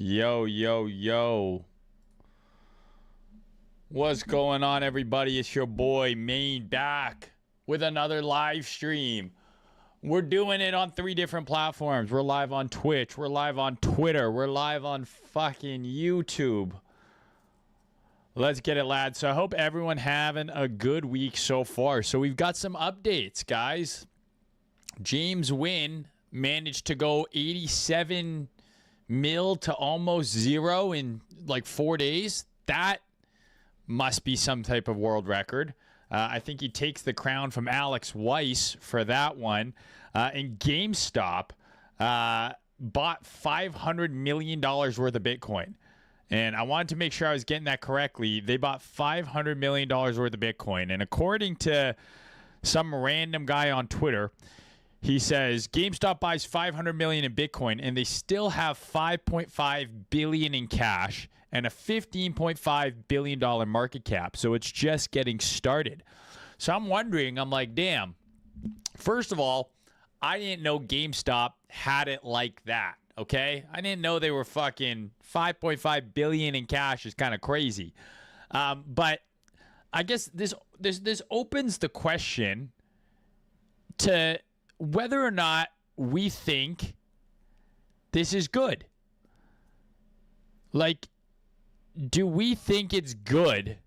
Yo, yo, yo. What's going on, everybody? It's your boy, Maine, back with another live stream. We're doing it on 3 different platforms. We're live on Twitch. We're live on Twitter. We're live on fucking YouTube. Let's get it, lads. So I hope everyone having a good week so far. So we've got some updates, guys. James Wynn managed to go 87 mil to almost zero in like 4 days. That must be some type of world record. I think he takes the crown from Alex Weiss for that one. And GameStop bought $500 million worth of Bitcoin. And I wanted to make sure I was getting that correctly. They bought $500 million worth of Bitcoin. And according to some random guy on Twitter, he says GameStop buys $500 million in Bitcoin, and they still have $5.5 billion in cash and a $15.5 billion market cap. So it's just getting started. So I'm wondering, I'm like, damn. First of all, I didn't know GameStop had it like that. Okay, I didn't know they were fucking $5.5 billion in cash. Is kind of crazy. But I guess this opens the question to whether or not we think this is good. Like, do we think it's good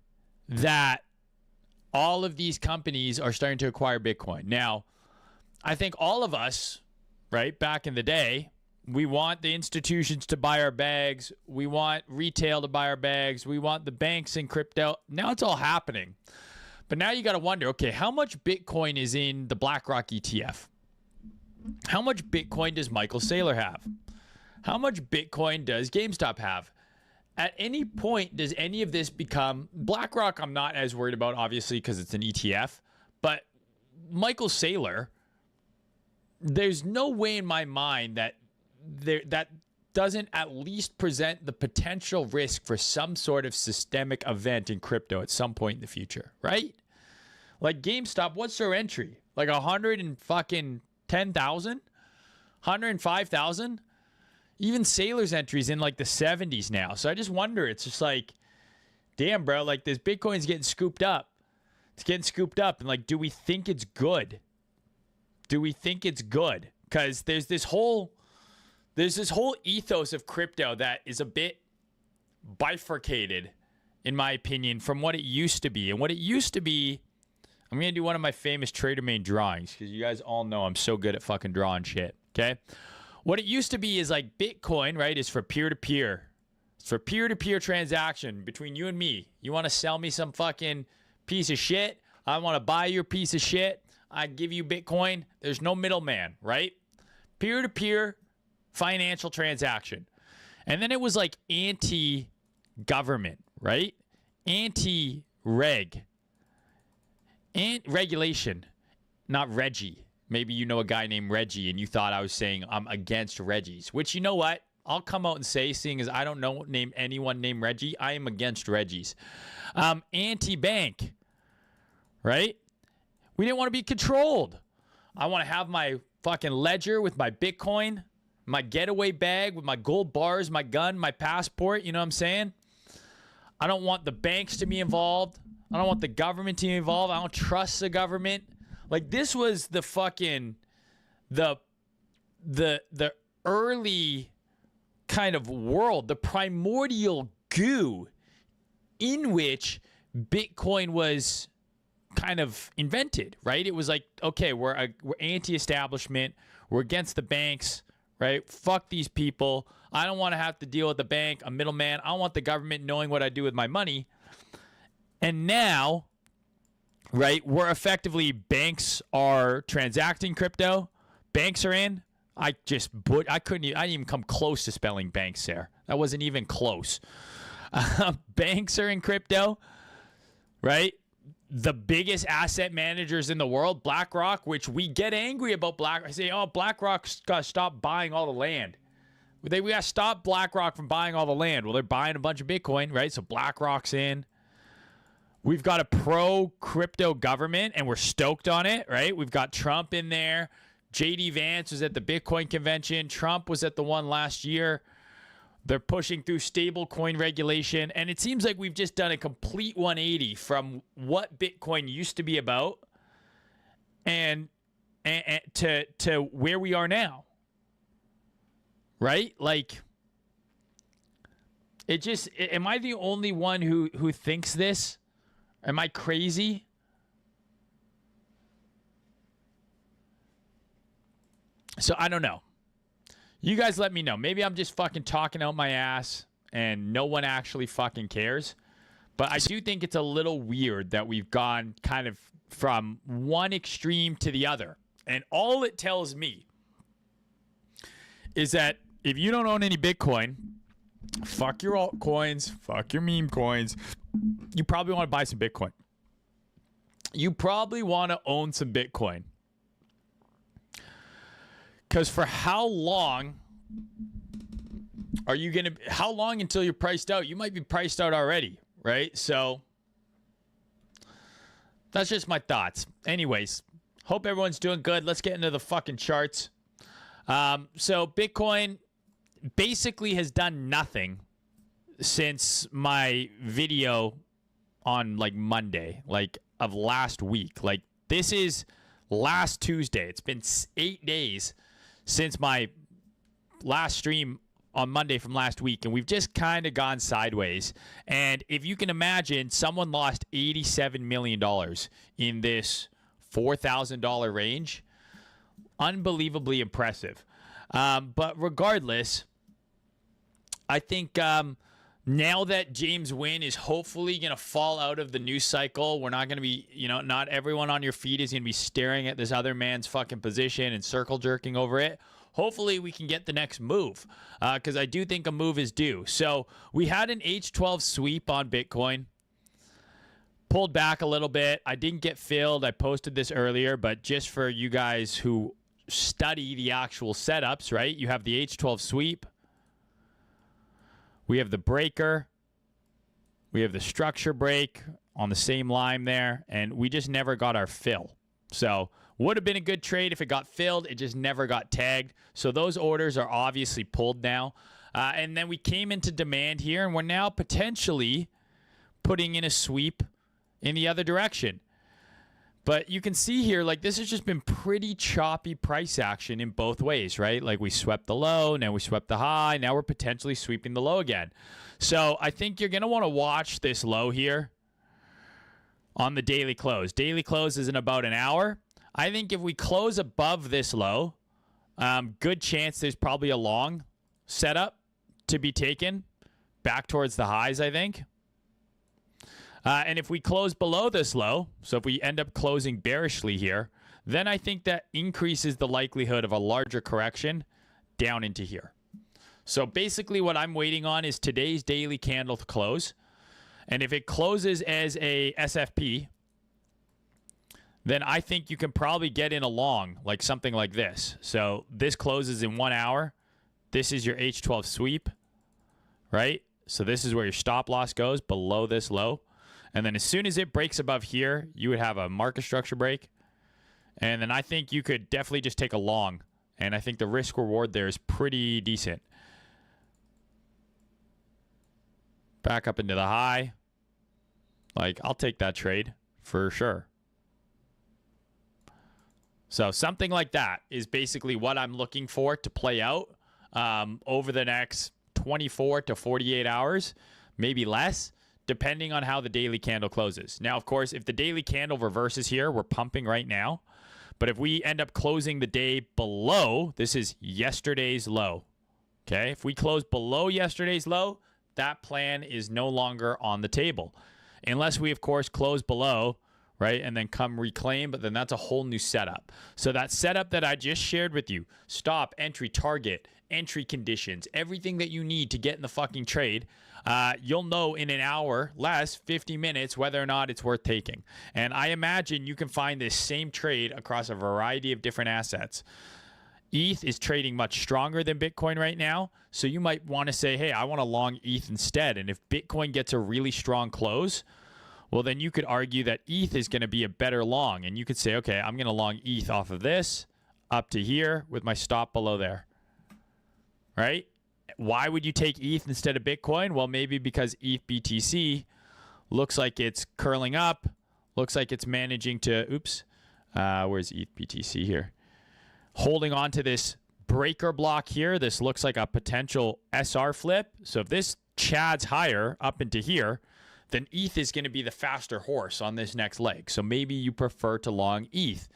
that all of these companies are starting to acquire Bitcoin? Now, I think all of us, right, back in the day, we want the institutions to buy our bags. We want retail to buy our bags. We want the banks in crypto. Now it's all happening. But now you got to wonder, okay, how much Bitcoin is in the BlackRock ETF? How much Bitcoin does Michael Saylor have? How much Bitcoin does GameStop have? At any point, does any of this become BlackRock? I'm not as worried about, obviously, because it's an ETF. But Michael Saylor, there's no way in my mind that that doesn't at least present the potential risk for some sort of systemic event in crypto at some point in the future, right? Like GameStop, what's their entry? Like 110,000, 105,000. Even Saylor's entry's in like the 70s now. So I just wonder. It's just like, damn, bro. Like this Bitcoin's getting scooped up. It's getting scooped up, and like, do we think it's good? Do we think it's good? Because there's this whole ethos of crypto that is a bit bifurcated, in my opinion, from what it used to be. And what it used to be, I'm going to do one of my famous Trader Main drawings, because you guys all know I'm so good at fucking drawing shit, okay? What it used to be is like Bitcoin, right, is for peer-to-peer. It's for peer-to-peer transaction between you and me. You want to sell me some fucking piece of shit? I want to buy your piece of shit. I give you Bitcoin. There's no middleman, right? Peer-to-peer financial transaction. And then it was like anti-government, right? Anti-reg. Regulation, not Reggie. Maybe you know a guy named Reggie and you thought I was saying I'm against Reggies, which, you know what? I'll come out and say, seeing as I don't know anyone named Reggie, I am against Reggies. Anti-bank, right? We didn't want to be controlled. I want to have my fucking ledger with my Bitcoin, my getaway bag with my gold bars, my gun, my passport. You know what I'm saying? I don't want the banks to be involved. I don't want the government to be involved. I don't trust the government. Like, this was the fucking the early kind of world, the primordial goo in which Bitcoin was kind of invented, right? It was like, okay, we're anti-establishment. We're against the banks, right? Fuck these people. I don't want to have to deal with the bank, a middleman. I don't want the government knowing what I do with my money. And now, right, we're effectively, banks are transacting crypto. Banks are in. I didn't even come close to spelling banks there. That wasn't even close. Banks are in crypto, right? The biggest asset managers in the world, BlackRock, which we get angry about BlackRock. I say, oh, BlackRock's got to stop buying all the land. We got to stop BlackRock from buying all the land. Well, they're buying a bunch of Bitcoin, right? So BlackRock's in. We've got a pro-crypto government, and we're stoked on it, right? We've got Trump in there. J.D. Vance was at the Bitcoin convention. Trump was at the one last year. They're pushing through stable coin regulation, and it seems like we've just done a complete 180 from what Bitcoin used to be about and to where we are now. Right? Like, it just, am I the only one who thinks this? Am I crazy? So I don't know. You guys let me know. Maybe I'm just fucking talking out my ass and no one actually fucking cares. But I do think it's a little weird that we've gone kind of from one extreme to the other. And all it tells me is that if you don't own any Bitcoin, fuck your altcoins, fuck your meme coins, you probably want to buy some Bitcoin. You probably want to own some Bitcoin. Because for how long are you going to, how long until you're priced out? You might be priced out already, right? So that's just my thoughts. Anyways, hope everyone's doing good. Let's get into the fucking charts. So Bitcoin basically has done nothing since my video on like Monday, like of last week. Like this is last Tuesday. It's been 8 days since my last stream on Monday from last week, and we've just kind of gone sideways. And if you can imagine, someone lost $87 million in this $4,000 range. Unbelievably impressive. But regardless, I think now that James Wynn is hopefully going to fall out of the news cycle, we're not going to be, not everyone on your feed is going to be staring at this other man's fucking position and circle jerking over it. Hopefully we can get the next move because I do think a move is due. So we had an H12 sweep on Bitcoin. Pulled back a little bit. I didn't get filled. I posted this earlier, but just for you guys who study the actual setups, right? You have the H12 sweep. We have the breaker. We have the structure break on the same line there, and we just never got our fill. So would have been a good trade if it got filled. It just never got tagged. So those orders are obviously pulled now. And then we came into demand here, and we're now potentially putting in a sweep in the other direction. But you can see here, like, this has just been pretty choppy price action in both ways, right? Like, we swept the low, now we swept the high, now we're potentially sweeping the low again. So I think you're going to want to watch this low here on the daily close. Daily close is in about an hour. I think if we close above this low, good chance there's probably a long setup to be taken back towards the highs, I think. And if we close below this low, so if we end up closing bearishly here, then I think that increases the likelihood of a larger correction down into here. So basically what I'm waiting on is today's daily candle to close. And if it closes as a SFP, then I think you can probably get in a long, like something like this. So this closes in 1 hour. This is your H12 sweep, right? So this is where your stop loss goes, below this low. And then as soon as it breaks above here, you would have a market structure break. And then I think you could definitely just take a long. And I think the risk reward there is pretty decent. Back up into the high. Like, I'll take that trade for sure. So something like that is basically what I'm looking for to play out over the next 24 to 48 hours, maybe less, depending on how the daily candle closes. Now, of course, if the daily candle reverses here, we're pumping right now. But if we end up closing the day below, this is yesterday's low. Okay, if we close below yesterday's low, that plan is no longer on the table. Unless we, of course, close below, right, and then come reclaim, but then that's a whole new setup. So that setup that I just shared with you, stop, entry, target, entry conditions, everything that you need to get in the fucking trade, you'll know in an hour, less, 50 minutes, whether or not it's worth taking. And I imagine you can find this same trade across a variety of different assets. ETH is trading much stronger than Bitcoin right now, so you might want to say, hey, I want to long ETH instead. And if Bitcoin gets a really strong close, well, then you could argue that ETH is going to be a better long. And you could say, okay, I'm going to long ETH off of this up to here with my stop below there. Right? Why would you take ETH instead of Bitcoin? Well, maybe because ETH BTC looks like it's curling up, looks like it's managing to, where's ETH BTC here? Holding on to this breaker block here. This looks like a potential SR flip. So if this chads higher up into here, then ETH is going to be the faster horse on this next leg. So maybe you prefer to long ETH.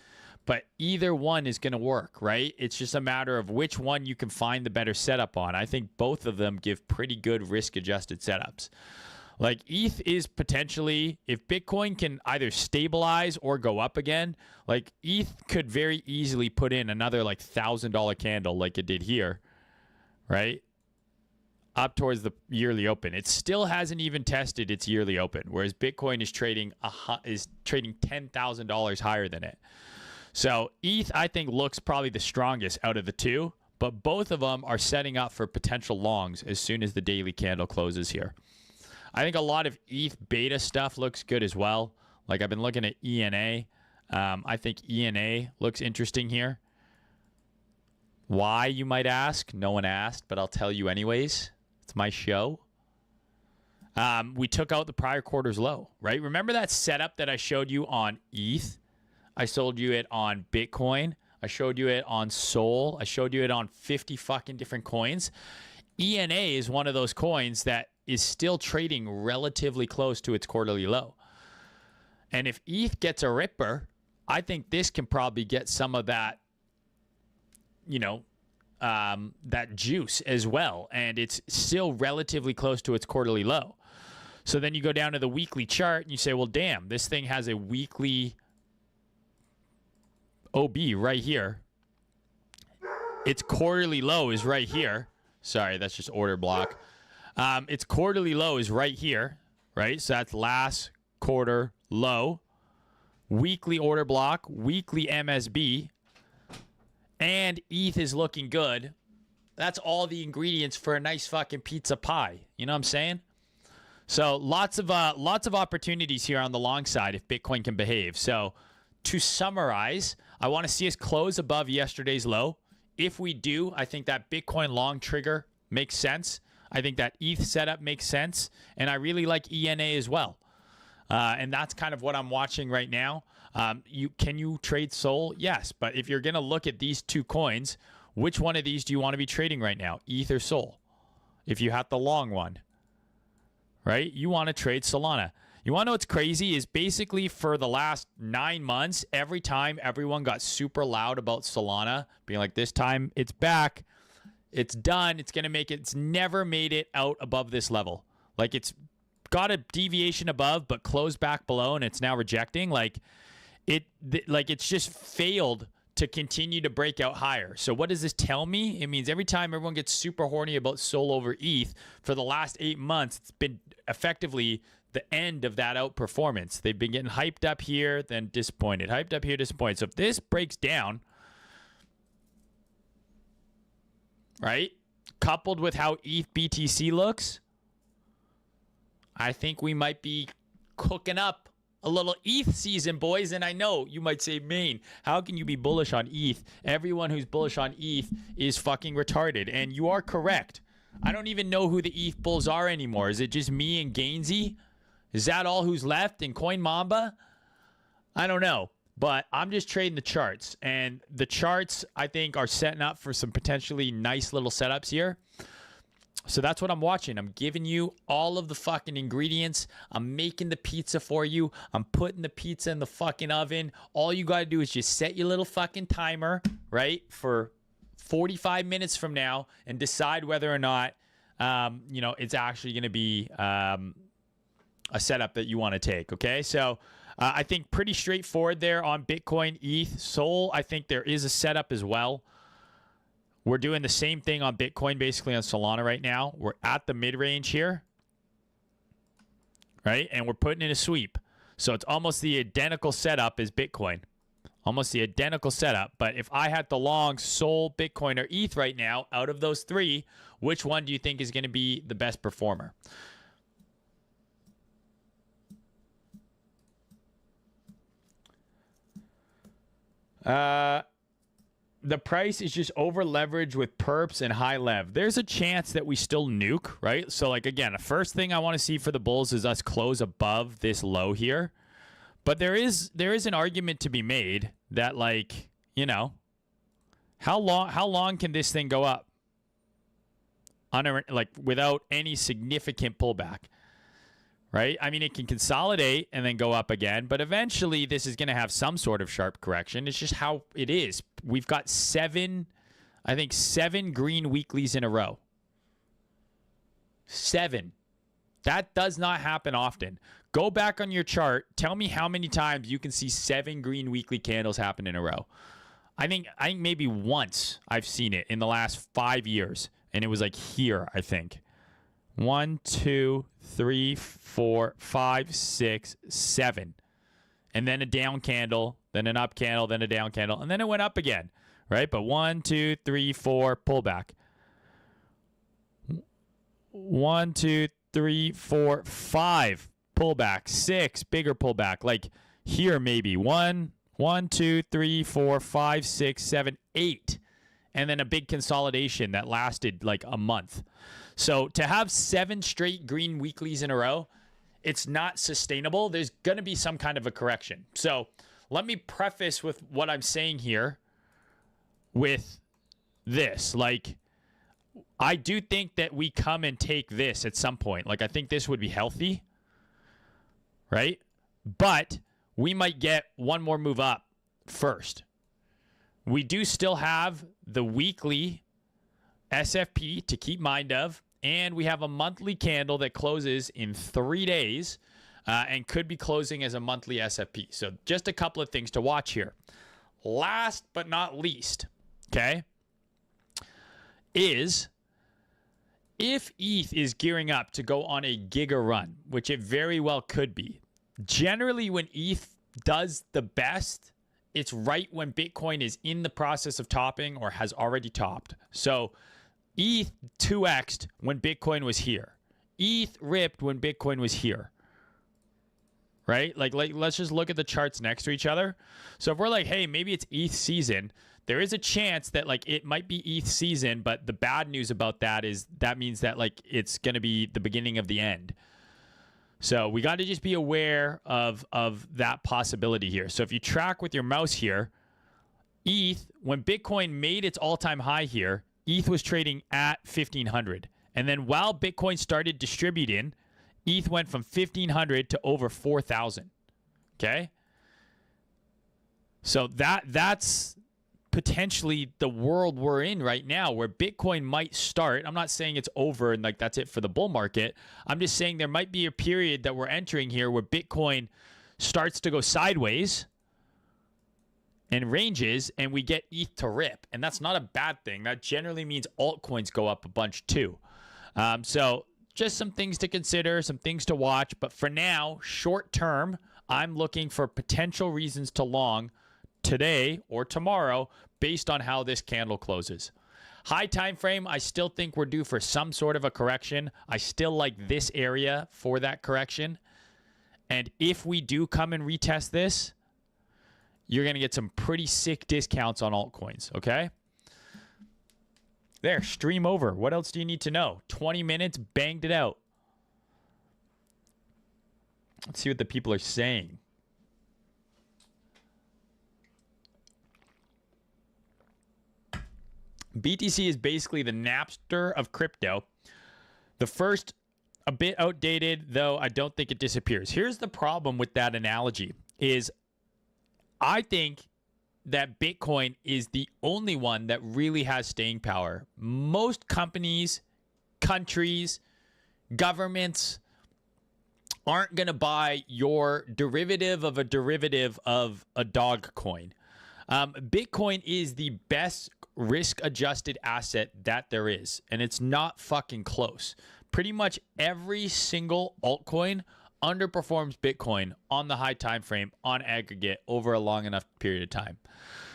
But either one is going to work, right? It's just a matter of which one you can find the better setup on. I think both of them give pretty good risk-adjusted setups. Like ETH is potentially, if Bitcoin can either stabilize or go up again, like ETH could very easily put in another like $1,000 candle like it did here, right? Up towards the yearly open. It still hasn't even tested its yearly open, whereas Bitcoin is trading $10,000 higher than it. So ETH, I think, looks probably the strongest out of the two, but both of them are setting up for potential longs as soon as the daily candle closes here. I think a lot of ETH beta stuff looks good as well. Like I've been looking at ENA. I think ENA looks interesting here. Why, you might ask? No one asked, but I'll tell you anyways. It's my show. We took out the prior quarter's low, right? Remember that setup that I showed you on ETH? I sold you it on Bitcoin. I showed you it on Sol. I showed you it on 50 fucking different coins. ENA is one of those coins that is still trading relatively close to its quarterly low. And if ETH gets a ripper, I think this can probably get some of that, that juice as well. And it's still relatively close to its quarterly low. So then you go down to the weekly chart and you say, well, damn, this thing has a weekly OB right here. Its quarterly low is right here. Sorry, that's just order block. Its quarterly low is right here, right? So that's last quarter low. Weekly order block, weekly MSB, and ETH is looking good. That's all the ingredients for a nice fucking pizza pie. You know what I'm saying? So lots of opportunities here on the long side if Bitcoin can behave. So to summarize, I want to see us close above yesterday's low. If we do, I think that Bitcoin long trigger makes sense. I think that ETH setup makes sense. And I really like ENA as well. And that's kind of what I'm watching right now. Can you trade Sol? Yes. But if you're going to look at these two coins, which one of these do you want to be trading right now? ETH or Sol? If you have the long one, right? You want to trade Solana. You want to know what's crazy is basically for the last 9 months, every time everyone got super loud about Solana, being like, this time it's back, it's done, it's going to make it, it's never made it out above this level. Like it's got a deviation above, but closed back below, and it's now rejecting. Like it's just failed to continue to break out higher. So what does this tell me? It means every time everyone gets super horny about Sol over ETH for the last 8 months, it's been effectively the end of that outperformance. They've been getting hyped up here, then disappointed. Hyped up here, disappointed. So if this breaks down, right, coupled with how ETH BTC looks, I think we might be cooking up a little ETH season, boys. And I know you might say, Maine, how can you be bullish on ETH? Everyone who's bullish on ETH is fucking retarded. And you are correct. I don't even know who the ETH bulls are anymore. Is it just me and Gainsey? Is that all who's left in Coin Mamba? I don't know. But I'm just trading the charts. And the charts, I think, are setting up for some potentially nice little setups here. So that's what I'm watching. I'm giving you all of the fucking ingredients. I'm making the pizza for you. I'm putting the pizza in the fucking oven. All you got to do is just set your little fucking timer, right, for 45 minutes from now and decide whether or not, it's actually going to be a setup that you want to take, okay? So I think pretty straightforward there on Bitcoin, ETH. Sol, I think there is a setup as well. We're doing the same thing on Bitcoin, basically on Solana right now. We're at the mid-range here, right? And we're putting in a sweep. So it's almost the identical setup as Bitcoin. Almost the identical setup. But if I had to long Sol, Bitcoin, or ETH right now, out of those three, which one do you think is going to be the best performer? the price is just over leveraged with perps and high lev. There's a chance that we still nuke, right? So like, again, the first thing I want to see for the bulls is us close above this low here. But there is an argument to be made that, like, you know, how long can this thing go up without any significant pullback? Right? I mean, it can consolidate and then go up again, but eventually this is going to have some sort of sharp correction. It's just how it is. We've got 7 green weeklies in a row. 7. That does not happen often. Go back on your chart. Tell me how many times you can see 7 green weekly candles happen in a row. I think maybe once I've seen it in the last 5 years, and it was like here, I think. 1, 2, 3, 4, 5, 6, 7. And then a down candle, then an up candle, then a down candle, and then it went up again, right? But 1, 2, 3, 4, pullback. 1, 2, 3, 4, 5, pullback. 6, bigger pullback. Like here maybe. 1, 2, 3, 4, 5, 6, 7, 8. And then a big consolidation that lasted like a month. So to have 7 straight green weeklies in a row, it's not sustainable. There's going to be some kind of a correction. So let me preface with what I'm saying here with this. Like, I do think that we come and take this at some point. Like, I think this would be healthy, right? But we might get one more move up first. We do still have the weekly SFP to keep mind of, and we have a monthly candle that closes in 3 days and could be closing as a monthly SFP. So just a couple of things to watch here. Last but not least, okay, is if ETH is gearing up to go on a giga run, which it very well could be. Generally, when ETH does the best, it's right when Bitcoin is in the process of topping or has already topped. So ETH 2x'd when Bitcoin was here. ETH ripped when Bitcoin was here. Right? Like let's just look at the charts next to each other. So if we're like, hey, maybe it's ETH season, there is a chance that like it might be ETH season, but the bad news about that is that means that like it's going to be the beginning of the end. So we got to just be aware of that possibility here. So if you track with your mouse here, ETH, when Bitcoin made its all-time high here, ETH was trading at 1,500. And then while Bitcoin started distributing, ETH went from 1,500 to over 4,000. Okay? So that's potentially the world we're in right now, where Bitcoin might start. I'm not saying it's over and like that's it for the bull market. I'm just saying there might be a period that we're entering here where Bitcoin starts to go sideways and ranges, and we get ETH to rip. And that's not a bad thing. That generally means altcoins go up a bunch too. So just some things to consider, some things to watch. But for now, short term, I'm looking for potential reasons to long today or tomorrow based on how this candle closes. High time frame, I still think we're due for some sort of a correction. I still like this area for that correction. And if we do come and retest this, you're going to get some pretty sick discounts on altcoins, okay? There, stream over. What else do you need to know? 20 minutes, banged it out. Let's see what the people are saying. BTC is basically the Napster of crypto. The first, a bit outdated, though I don't think it disappears. Here's the problem with that analogy is I think that Bitcoin is the only one that really has staying power. Most companies, countries, governments aren't going to buy your derivative of a dog coin. Bitcoin is the best risk-adjusted asset that there is, and it's not fucking close. Pretty much every single altcoin underperforms Bitcoin on the high time frame on aggregate over a long enough period of time.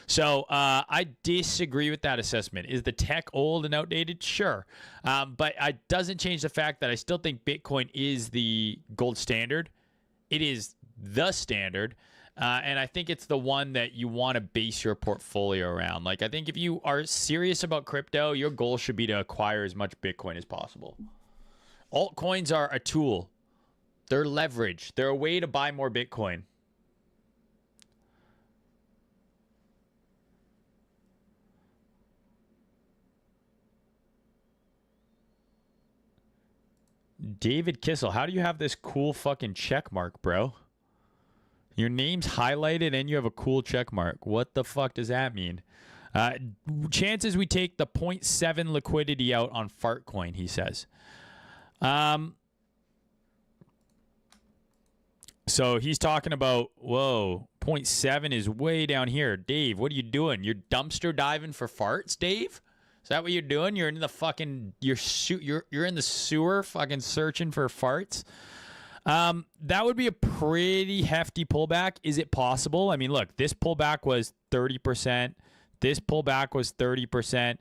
So I disagree with that assessment. Is the tech old and outdated? Sure. But it doesn't change the fact that I still think Bitcoin is the gold standard. It is the standard. And I think it's the one that you want to base your portfolio around. Like, I think if you are serious about crypto, your goal should be to acquire as much Bitcoin as possible. Altcoins are a tool. They're leverage. They're a way to buy more Bitcoin. David Kissel, how do you have this cool fucking check mark, bro? Your name's highlighted and you have a cool check mark. What the fuck does that mean? Chances we take the 0.7 liquidity out on Fartcoin, he says. So he's talking about, whoa, 0.7 is way down here. Dave, what are you doing? You're dumpster diving for farts, Dave? Is that what you're doing? You're in the fucking you're in the sewer fucking searching for farts? That would be a pretty hefty pullback. Is it possible? I mean, look, this pullback was 30%. This pullback was 30%.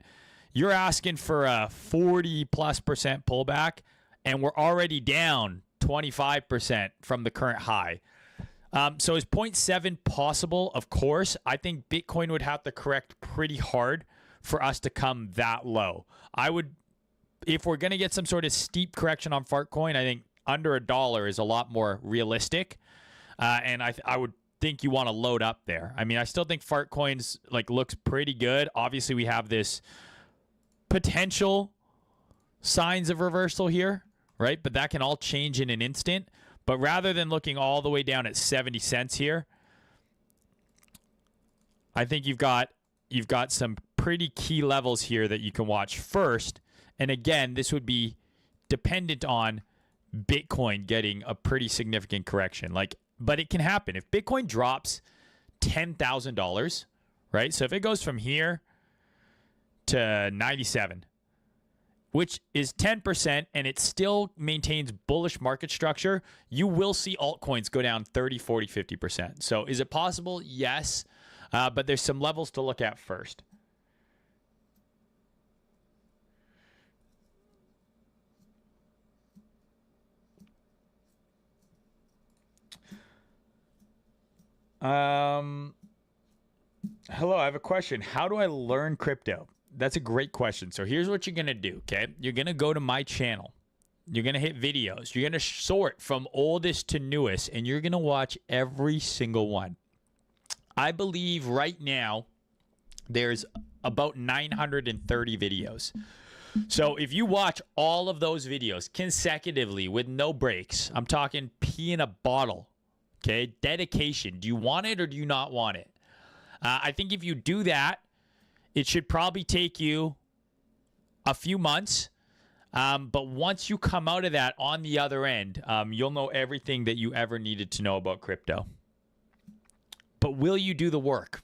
You're asking for a 40+% pullback, and we're already down 25% from the current high. So is 0.7 possible? Of course. I think Bitcoin would have to correct pretty hard for us to come that low. If we're going to get some sort of steep correction on Fartcoin, I think under $1 is a lot more realistic. And I would think you want to load up there. I mean, I still think Fartcoins looks pretty good. Obviously, we have this potential signs of reversal here, right? But that can all change in an instant. But rather than looking all the way down at 70 cents here, I think you've got some pretty key levels here that you can watch first. And again, this would be dependent on Bitcoin getting a pretty significant correction. But it can happen. If Bitcoin drops $10,000, right? So if it goes from here to 97, which is 10%, and it still maintains bullish market structure, you will see altcoins go down 30, 40, 50%. So is it possible? Yes. But there's some levels to look at first. Hello, I have a question. How do I learn crypto? That's a great question. So here's what you're going to do, okay? You're going to go to my channel. You're going to hit videos. You're going to sort from oldest to newest, and you're going to watch every single one. I believe right now there's about 930 videos. So if you watch all of those videos consecutively with no breaks, I'm talking pee in a bottle, okay? Dedication. Do you want it or do you not want it? I think if you do that, it should probably take you a few months. But once you come out of that on the other end, you'll know everything that you ever needed to know about crypto. But will you do the work?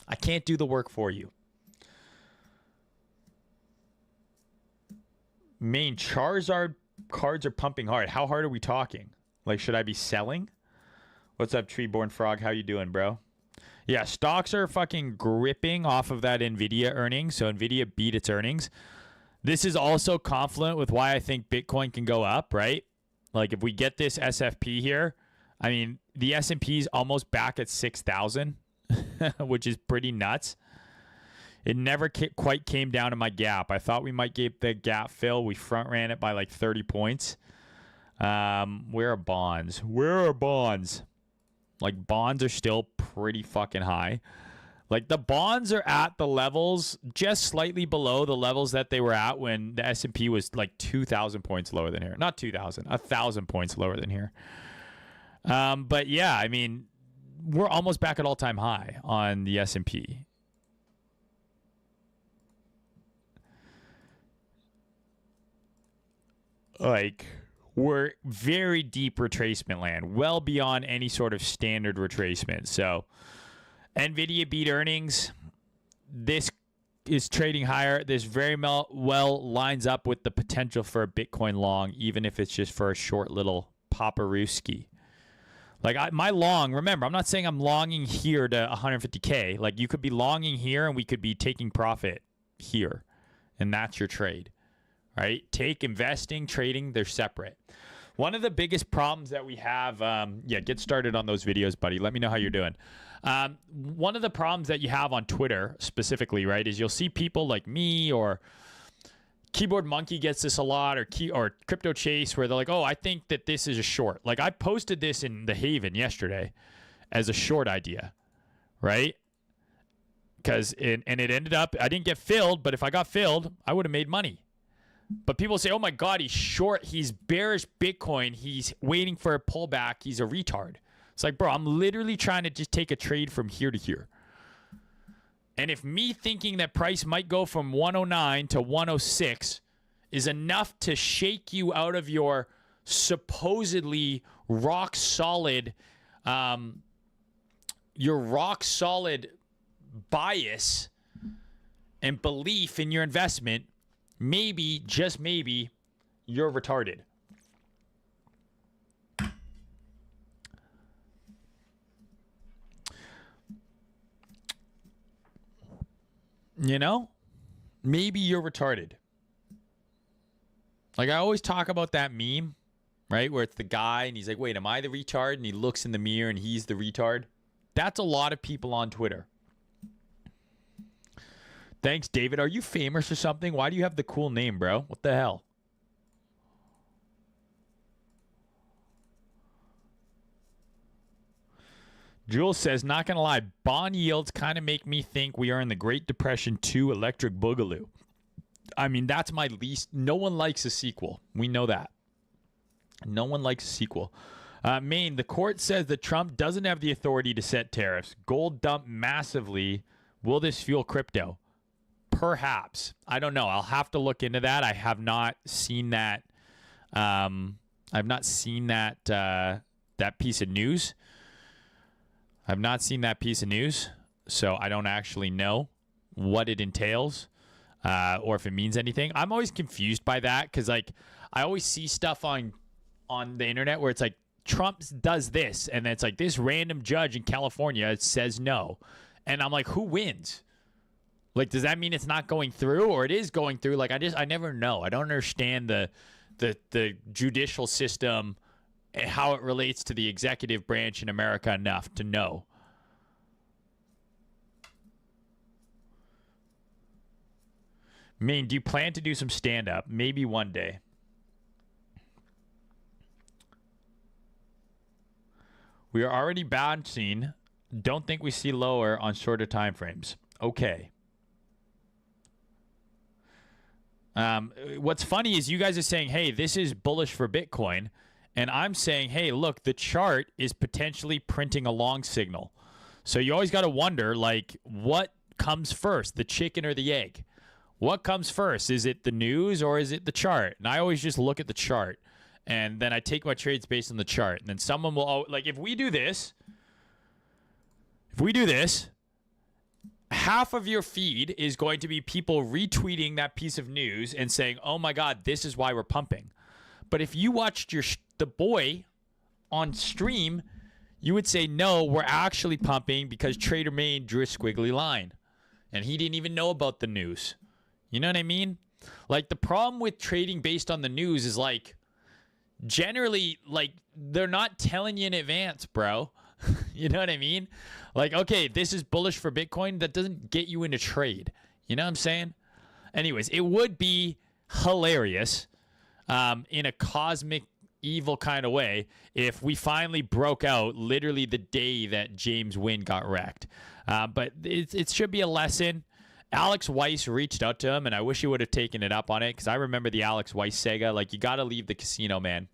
I can't do the work for you. Main Charizard cards are pumping hard. How hard are we talking? Should I be selling? What's up, Treeborn Frog? How you doing, bro? Yeah, stocks are fucking gripping off of that NVIDIA earnings. So NVIDIA beat its earnings. This is also confluent with why I think Bitcoin can go up, right? If we get this SFP here, I mean, the S&P is almost back at 6,000, which is pretty nuts. It never quite came down to my gap. I thought we might get the gap fill. We front ran it by 30 points. Where are bonds? Where are bonds? Bonds are still pretty fucking high. The bonds are at the levels just slightly below the levels that they were at when the S&P was 2,000 points lower than here. Not 2,000, 1,000 points lower than here. But yeah, I mean, we're almost back at all-time high on the S&P. We're very deep retracement land, well beyond any sort of standard retracement. So NVIDIA beat earnings. This is trading higher. This very well lines up with the potential for a Bitcoin long, even if it's just for a short little paparooski. My long, remember, I'm not saying I'm longing here to 150K. You could be longing here and we could be taking profit here. And that's your trade, right? Investing, trading, they're separate. One of the biggest problems that we have, yeah, get started on those videos, buddy. Let me know how you're doing. One of the problems that you have on Twitter specifically, right, is you'll see people like me or Keyboard Monkey gets this a lot, or Crypto Chase, where they're like, oh, I think that this is a short. Like, I posted this in The Haven yesterday as a short idea, right? And it ended up, I didn't get filled, but if I got filled, I would have made money. But people say, oh my God, he's short, he's bearish Bitcoin, he's waiting for a pullback, he's a retard. It's like, bro, I'm literally trying to just take a trade from here to here. And if me thinking that price might go from 109 to 106 is enough to shake you out of your supposedly rock solid, bias and belief in your investment, maybe, just maybe, you're retarded. You know? Maybe you're retarded. Like, I always talk about that meme, right? Where it's the guy and he's like, wait, am I the retard? And he looks in the mirror and he's the retard. That's a lot of people on Twitter. Thanks, David. Are you famous or something? Why do you have the cool name, bro? What the hell? Jules says, not going to lie, bond yields kind of make me think we are in the Great Depression 2 Electric Boogaloo. I mean, that's my least. No one likes a sequel. We know that. No one likes a sequel. Maine, the court says that Trump doesn't have the authority to set tariffs. Gold dumped massively. Will this fuel crypto? Perhaps. I don't know. I'll have to look into that. I have not seen that. I've not seen that that piece of news. I've not seen that piece of news, so I don't actually know what it entails or if it means anything. I'm always confused by that because, like, I always see stuff on the internet where it's like Trump does this, and it's like this random judge in California says no, and I'm like, who wins? Like, does that mean it's not going through, or it is going through? Like, I never know. I don't understand the judicial system, how it relates to the executive branch in America enough to know. Maine, do you plan to do some stand-up? Maybe one day. We are already bouncing. Don't think we see lower on shorter time frames. Okay. What's funny is you guys are saying, hey, this is bullish for Bitcoin. And I'm saying, hey, look, the chart is potentially printing a long signal. So you always got to wonder, like, what comes first, the chicken or the egg? What comes first? Is it the news or is it the chart? And I always just look at the chart. And then I take my trades based on the chart. And then someone will, like, if we do this, half of your feed is going to be people retweeting that piece of news and saying, oh my God, this is why we're pumping. But if you watched the boy on stream, you would say, no, we're actually pumping because Trader Maine drew a squiggly line. And he didn't even know about the news. You know what I mean? Like, the problem with trading based on the news is, like, generally, like, they're not telling you in advance, bro. You know what I mean? Like, okay, this is bullish for Bitcoin. That doesn't get you into trade. You know what I'm saying? Anyways, it would be hilarious in a cosmic evil kind of way if we finally broke out literally the day that James Wynn got wrecked. But it should be a lesson. Alex Weiss reached out to him, and I wish he would have taken it up on it because I remember the Alex Weiss saga. Like, you got to leave the casino, man.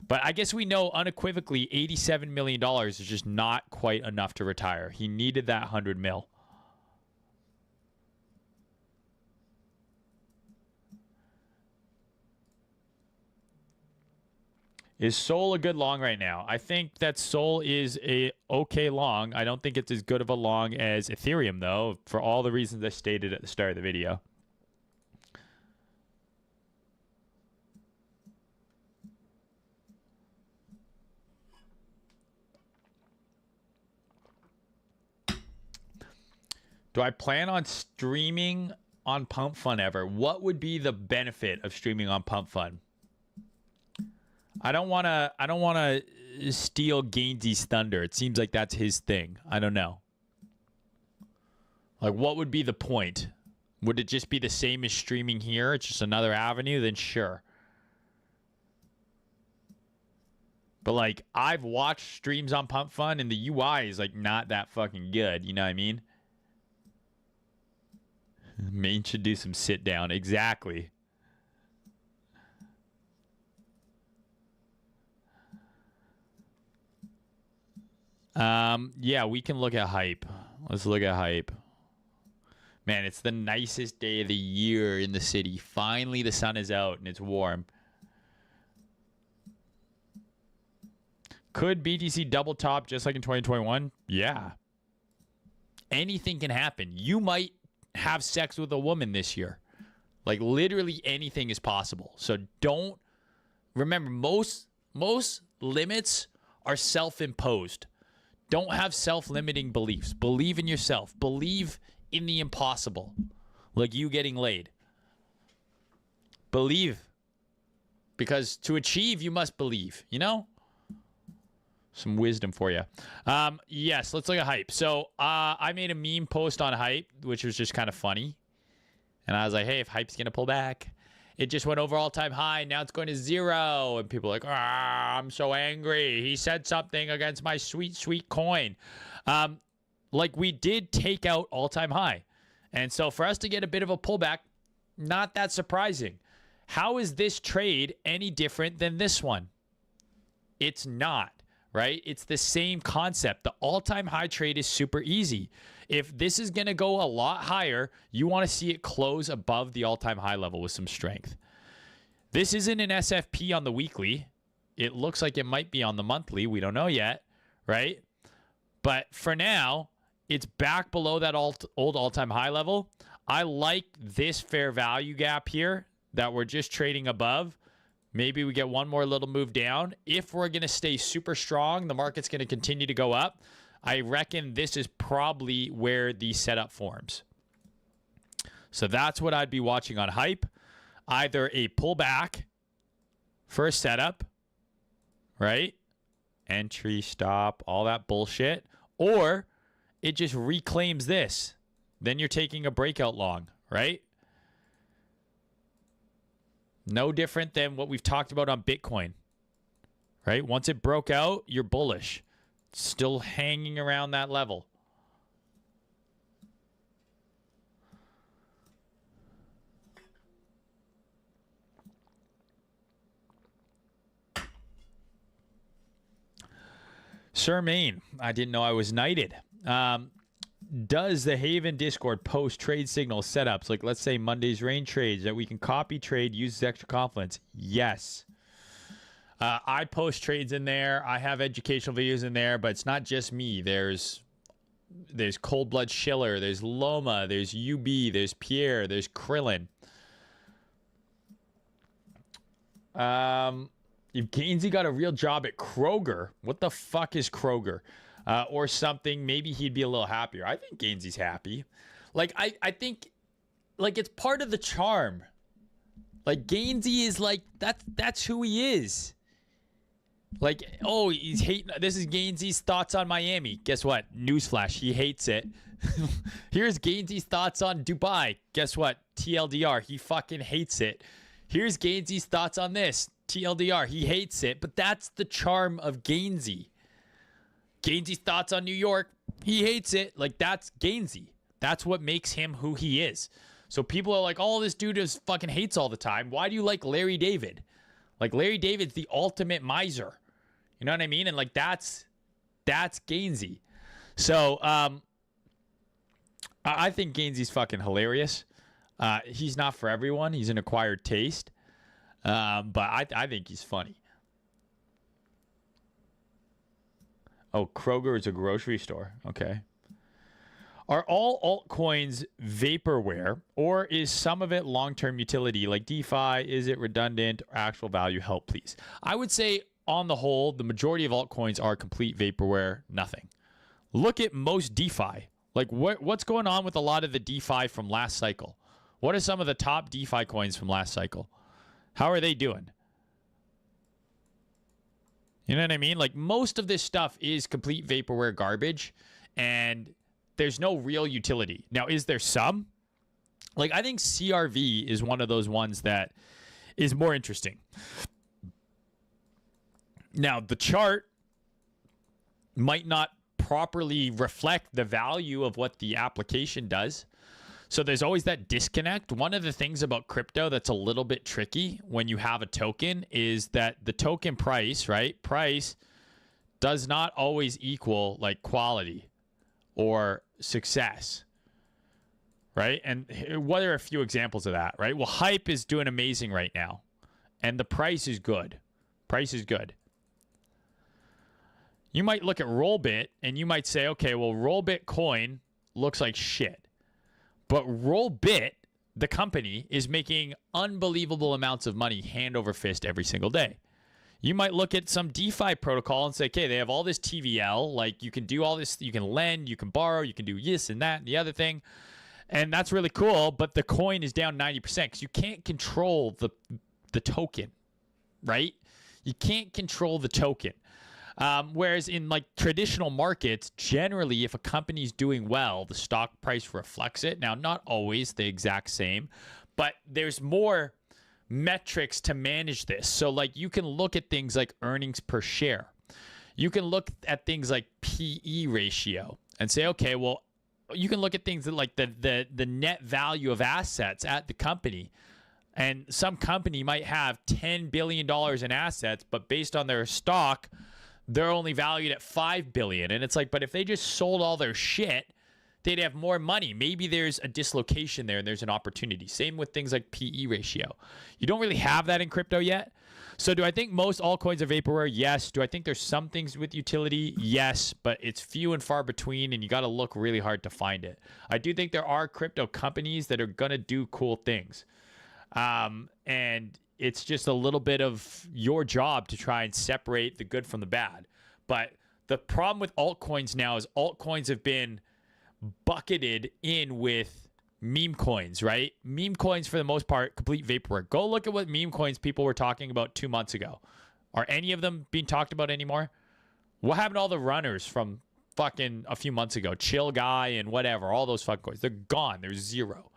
But I guess we know unequivocally $87 million is just not quite enough to retire. He needed that 100 mil. Is Sol a good long right now? I think that Sol is a okay long. I don't think it's as good of a long as Ethereum, though, for all the reasons I stated at the start of the video. Do I plan on streaming on Pump Fun ever? What would be the benefit of streaming on Pump Fun? I don't want to steal Gainesy's thunder. It seems like that's his thing. I don't know. Like, what would be the point? Would it just be the same as streaming here? It's just another avenue? Then sure. But, like, I've watched streams on Pump Fun, and the UI is, like, not that fucking good. You know what I mean? Main should do some sit down. Exactly. Yeah, we can look at hype. Let's look at hype. Man, it's the nicest day of the year in the city. Finally, the sun is out and it's warm. Could BTC double top just like in 2021? Yeah. Anything can happen. You might have sex with a woman this year. Like, literally anything is possible. So don't remember, most limits are self-imposed. Don't have self-limiting beliefs. Believe in yourself. Believe in the impossible. Like you getting laid. Believe. Because to achieve, you must believe. You know? Some wisdom for you. Yes, let's look at hype. So I made a meme post on hype, which was just kind of funny. And I was like, hey, if hype's going to pull back, it just went over all-time high. Now it's going to 0. And people are like, I'm so angry. He said something against my sweet, sweet coin. Like, we did take out all-time high. And so for us to get a bit of a pullback, not that surprising. How is this trade any different than this one? It's not, right? It's the same concept. The all-time high trade is super easy. If this is going to go a lot higher, you want to see it close above the all-time high level with some strength. This isn't an SFP on the weekly. It looks like it might be on the monthly. We don't know yet, right? But for now, it's back below that old all-time high level. I like this fair value gap here that we're just trading above. Maybe we get one more little move down. If we're going to stay super strong, the market's going to continue to go up. I reckon this is probably where the setup forms. So that's what I'd be watching on hype. Either a pullback for a setup, right? Entry, stop, all that bullshit. Or it just reclaims this. Then you're taking a breakout long, right? No different than what we've talked about on Bitcoin, right? Once it broke out, you're bullish. Still hanging around that level. Sir Main, I didn't know I was knighted. Does the Haven Discord post trade signal setups, like let's say Monday's rain trades, that we can copy trade, use extra confidence? Yes. I post trades in there. I have educational videos in there, but it's not just me. There's Cold Blood Schiller, there's Loma, there's UB, there's Pierre, there's Krillin. If Gainesy got a real job at Kroger, what the fuck is Kroger? Or something, maybe he'd be a little happier. I think Gainesy's happy. Like, I think, like, it's part of the charm. Like, Gainesy is like, that's who he is. Like, oh, he's hating. This is Gainesy's thoughts on Miami. Guess what? Newsflash, he hates it. Here's Gainesy's thoughts on Dubai. Guess what? TLDR, he fucking hates it. Here's Gainesy's thoughts on this. TLDR, he hates it. But that's the charm of Gainesy. Gainesy's thoughts on New York, he hates it. Like, that's Gainesy. That's what makes him who he is. So people are like, oh, this dude just fucking hates all the time. Why do you like Larry David? Like, Larry David's the ultimate miser. You know what I mean? And, like, that's Gainesy. So, I think Gainesy's fucking hilarious. He's not for everyone. He's an acquired taste. But I think he's funny. Oh, Kroger is a grocery store. Okay. Are all altcoins vaporware, or is some of it long-term utility like DeFi? Is it redundant or actual value? Help, please. I would say, on the whole, the majority of altcoins are complete vaporware, nothing. Look at most DeFi. Like, what's going on with a lot of the DeFi from last cycle? What are some of the top DeFi coins from last cycle? How are they doing? You know what I mean? Like, most of this stuff is complete vaporware garbage, and there's no real utility. Now, is there some? Like, I think CRV is one of those ones that is more interesting. Now, the chart might not properly reflect the value of what the application does. So there's always that disconnect. One of the things about crypto that's a little bit tricky when you have a token is that the token price, right? Price does not always equal like quality or success, right? And what are a few examples of that, right? Well, Hype is doing amazing right now, and the price is good. Price is good. You might look at Rollbit and you might say, okay, well, Rollbit coin looks like shit. But Rollbit, the company, is making unbelievable amounts of money hand over fist every single day. You might look at some DeFi protocol and say, okay, they have all this TVL. Like, you can do all this. You can lend, you can borrow, you can do this and that and the other thing. And that's really cool, but the coin is down 90% because you can't control the token, right? You can't control the token. Whereas in like traditional markets, generally, if a company's doing well, the stock price reflects it. Now, not always the exact same, but there's more metrics to manage this. So like you can look at things like earnings per share. You can look at things like PE ratio and say, okay, well, you can look at things that like the net value of assets at the company. And some company might have $10 billion in assets, but based on their stock, they're only valued at $5 billion. And it's like, but if they just sold all their shit, they'd have more money. Maybe there's a dislocation there and there's an opportunity. Same with things like PE ratio. You don't really have that in crypto yet. So do I think most altcoins are vaporware? Yes. Do I think there's some things with utility? Yes, but it's few and far between, and you got to look really hard to find it. I do think there are crypto companies that are going to do cool things. And it's just a little bit of your job to try and separate the good from the bad. But the problem with altcoins now is altcoins have been bucketed in with meme coins, right? Meme coins, for the most part, complete vaporware. Go look at what meme coins people were talking about 2 months ago. Are any of them being talked about anymore? What happened to all the runners from fucking a few months ago? Chill Guy and whatever, all those fuck coins. They're gone. There's zero.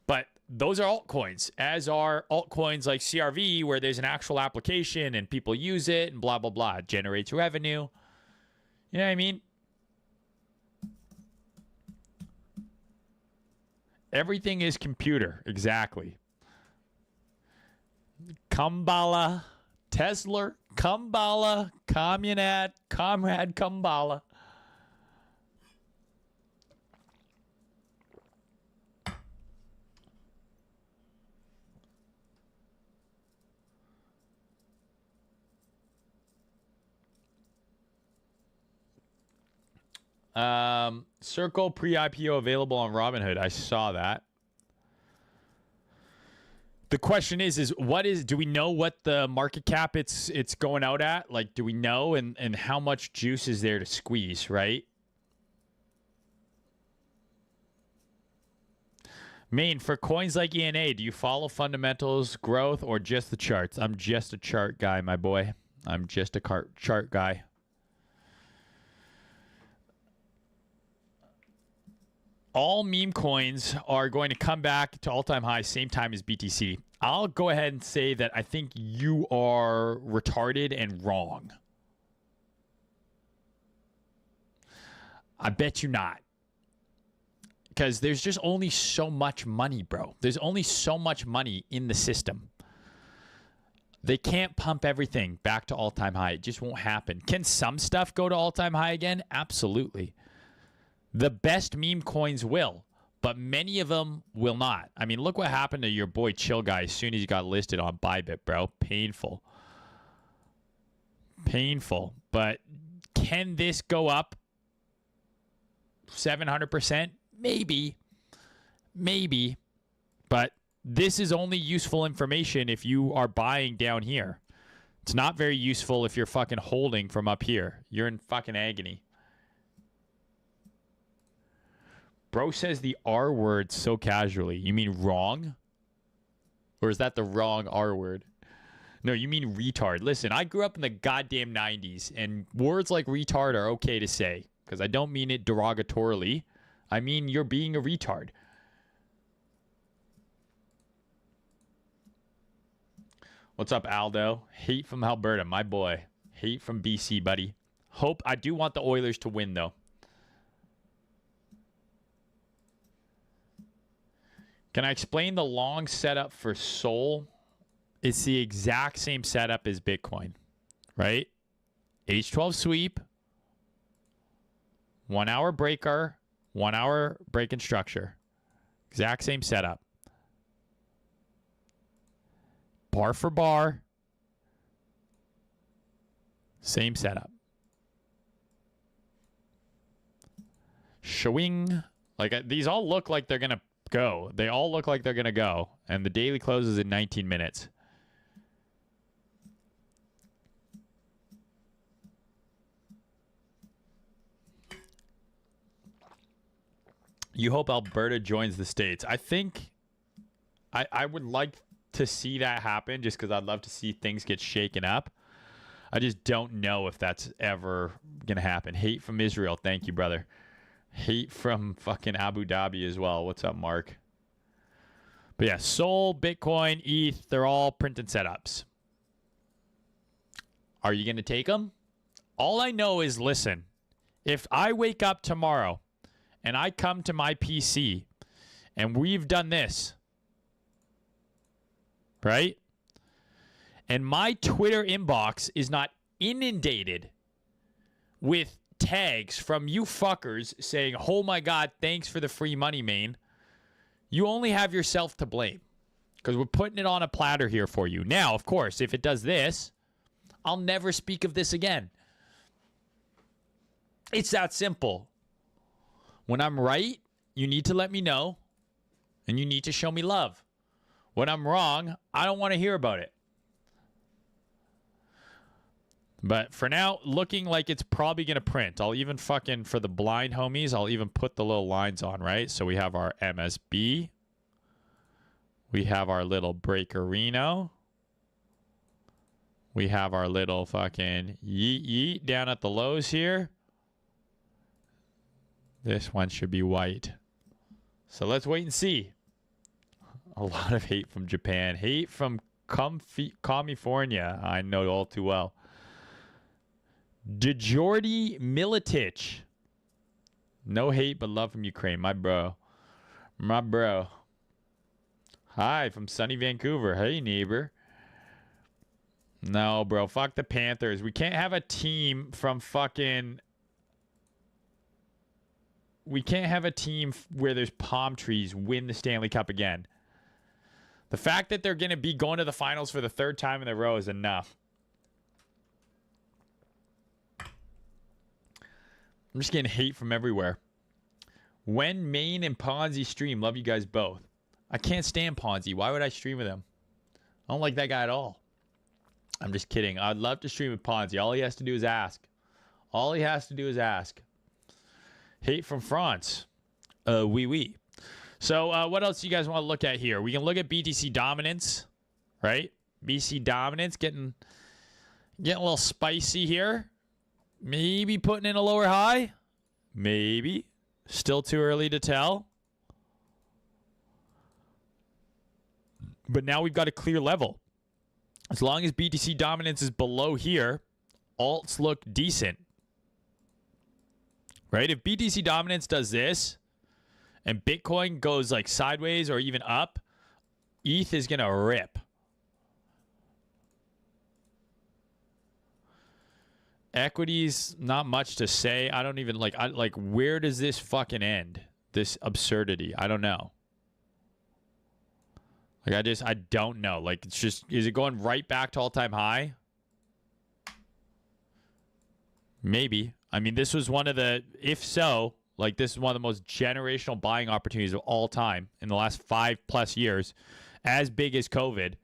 But those are altcoins, as are altcoins like CRV, where there's an actual application and people use it and blah, blah, blah. It generates revenue. You know what I mean? Everything is computer. Exactly. Kumbala, Tesla, Kumbala, Communad, Comrade Kumbala. Circle pre-IPO available on Robinhood. I saw that. The question is do we know what the market cap it's going out at? Like, do we know and how much juice is there to squeeze, right? Main, for coins like ENA, do you follow fundamentals, growth, or just the charts? I'm just a chart guy, my boy. I'm just a chart guy. All meme coins are going to come back to all-time highs same time as BTC. I'll go ahead and say that I think you are retarded and wrong. I bet you not. Because there's just only so much money, bro. There's only so much money in the system. They can't pump everything back to all-time high. It just won't happen. Can some stuff go to all-time high again? Absolutely. The best meme coins will, but many of them will not. I mean, look what happened to your boy Chill Guy as soon as he got listed on Bybit, bro. Painful. Painful. But can this go up 700%? Maybe. Maybe. But this is only useful information if you are buying down here. It's not very useful if you're fucking holding from up here. You're in fucking agony. Bro says the R word so casually. You mean wrong? Or is that the wrong R word? No, you mean retard. Listen, I grew up in the goddamn 90s, and words like retard are okay to say because I don't mean it derogatorily. I mean you're being a retard. What's up, Aldo? Hate from Alberta, my boy. Hate from BC, buddy. I do want the Oilers to win, though. Can I explain the long setup for Sol? It's the exact same setup as Bitcoin, right? H12 sweep, 1 hour breaker, 1 hour break and structure. Exact same setup. Bar for bar. Same setup. Showing. Like, these all look like they're going to go. They all look like they're going to go. And the daily closes in 19 minutes. You hope Alberta joins the States. I think I would like to see that happen just because I'd love to see things get shaken up. I just don't know if that's ever going to happen. Hate from Israel. Thank you, brother. Hate from fucking Abu Dhabi as well. What's up, Mark? But yeah, Sol, Bitcoin, ETH, they're all printing setups. Are you going to take them? All I know is, listen, if I wake up tomorrow and I come to my PC and we've done this, right? And my Twitter inbox is not inundated with tags from you fuckers saying, oh my God, thanks for the free money, Maine. You only have yourself to blame because we're putting it on a platter here for you. Now, of course, if it does this, I'll never speak of this again. It's that simple. When I'm right, you need to let me know and you need to show me love. When I'm wrong, I don't want to hear about it. But for now, looking like it's probably going to print. I'll even fucking, for the blind homies, I'll even put the little lines on, right? So we have our MSB. We have our little Breakerino. We have our little fucking yeet yeet down at the lows here. This one should be white. So let's wait and see. A lot of hate from Japan. Hate from California. I know all too well. DeJordy Militich. No hate, but love from Ukraine. My bro. My bro. Hi, from sunny Vancouver. Hey, neighbor. No, bro. Fuck the Panthers. We can't have a team from fucking... We can't have a team where there's palm trees win the Stanley Cup again. The fact that they're going to be going to the finals for the third time in a row is enough. I'm just getting hate from everywhere. When Maine and Ponzi stream, love you guys both. I can't stand Ponzi. Why would I stream with him? I don't like that guy at all. I'm just kidding. I'd love to stream with Ponzi. All he has to do is ask. All he has to do is ask. Hate from France. Oui. So what else do you guys want to look at here? We can look at BTC dominance, right? BC dominance getting a little spicy here. Maybe putting in a lower high. Maybe. Still too early to tell. But now we've got a clear level. As long as BTC dominance is below here, alts look decent. Right? If BTC dominance does this and Bitcoin goes like sideways or even up, ETH is going to rip. Equities, not much to say. I don't even like, where does this fucking end? This absurdity. I don't know. Like, I don't know. Like, it's just, is it going right back to all-time high? Maybe. I mean, this was one of the, if so, like, this is one of the most generational buying opportunities of all time in the last 5+ years, as big as COVID.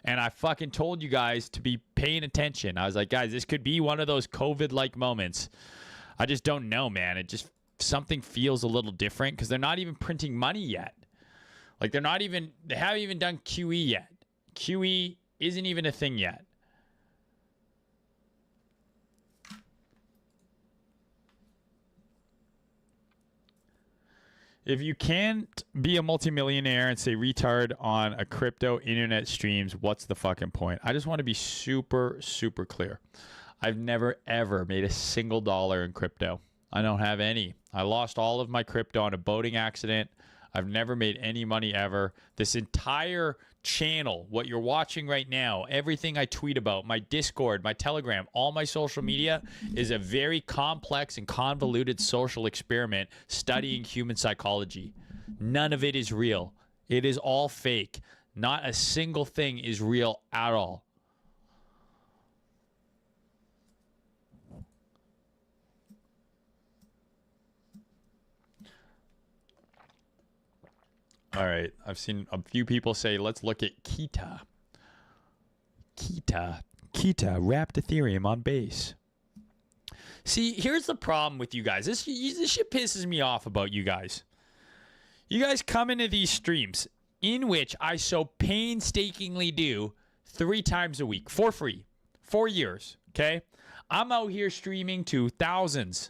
And I fucking told you guys to be paying attention. I was like, guys, this could be one of those COVID-like moments. I just don't know, man. It just, something feels a little different because they're not even printing money yet. Like, they haven't even done QE yet. QE isn't even a thing yet. If you can't be a multimillionaire and say retard on a crypto internet streams, what's the fucking point? I just want to be super, super clear. I've never, ever made a single dollar in crypto. I don't have any. I lost all of my crypto on a boating accident. I've never made any money ever. This entire channel, what you're watching right now, everything I tweet about, my Discord, my Telegram, all my social media is a very complex and convoluted social experiment studying human psychology. None of it is real. It is all fake. Not a single thing is real at all. All right, I've seen a few people say, let's look at Kita. Kita wrapped Ethereum on base. See, here's the problem with you guys. This shit pisses me off about you guys. You guys come into these streams in which I so painstakingly do 3 times a week for free. 4 years, okay? I'm out here streaming to thousands,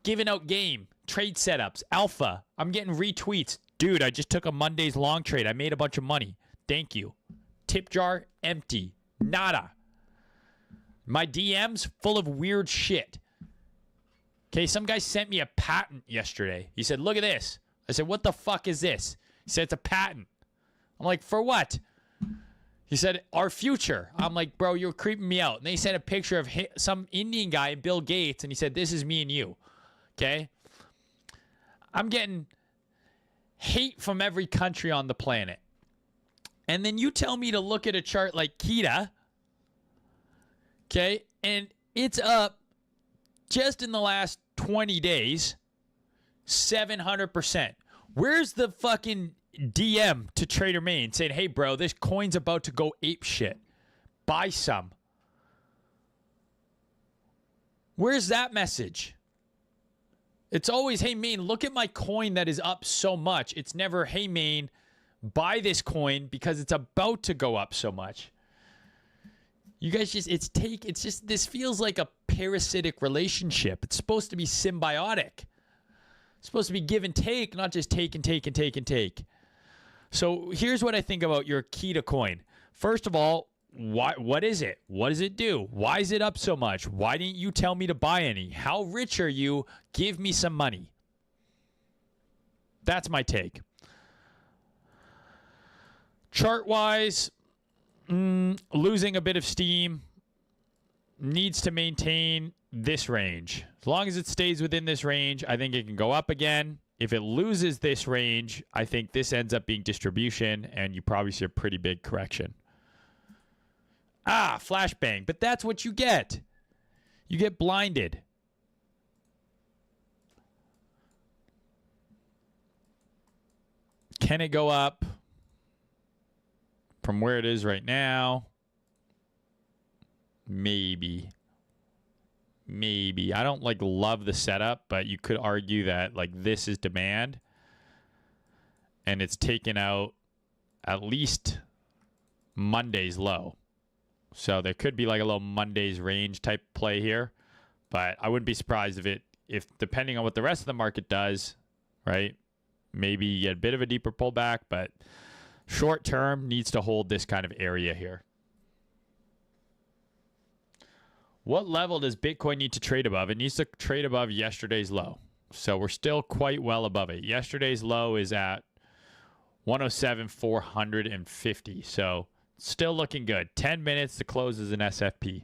giving out game, trade setups, alpha. I'm getting retweets. Dude, I just took a Monday's long trade. I made a bunch of money. Thank you. Tip jar empty. Nada. My DMs full of weird shit. Okay, some guy sent me a patent yesterday. He said, look at this. I said, what the fuck is this? He said, it's a patent. I'm like, for what? He said, our future. I'm like, bro, you're creeping me out. And they sent a picture of some Indian guy, Bill Gates, and he said, this is me and you. Okay? I'm getting hate from every country on the planet. And then you tell me to look at a chart like Kita, okay, and it's up just in the last 20 days, 700%. Where's the fucking DM to Trader Main saying, hey, bro, this coin's about to go ape shit. Buy some. Where's that message? It's always, hey, Main, look at my coin that is up so much. It's never, hey, Main, buy this coin because it's about to go up so much. You guys just, it's just, this feels like a parasitic relationship. It's supposed to be symbiotic. It's supposed to be give and take, not just take and take and take and take. So here's what I think about your Kita coin. First of all, what is it? What does it do? Why is it up so much? Why didn't you tell me to buy any? How rich are you? Give me some money. That's my take. Chart-wise, losing a bit of steam, needs to maintain this range. As long as it stays within this range, I think it can go up again. If it loses this range, I think this ends up being distribution, and you probably see a pretty big correction. Ah, flashbang. But that's what you get. You get blinded. Can it go up from where it is right now? Maybe. Maybe. I don't love the setup, but you could argue that this is demand. And it's taken out at least Monday's low. So there could be a little Monday's range type play here, but I wouldn't be surprised if depending on what the rest of the market does, right? Maybe you get a bit of a deeper pullback, but short term needs to hold this kind of area here. What level does Bitcoin need to trade above? It needs to trade above yesterday's low. So we're still quite well above it. Yesterday's low is at 107,450. So still looking good. 10 minutes to close as an SFP.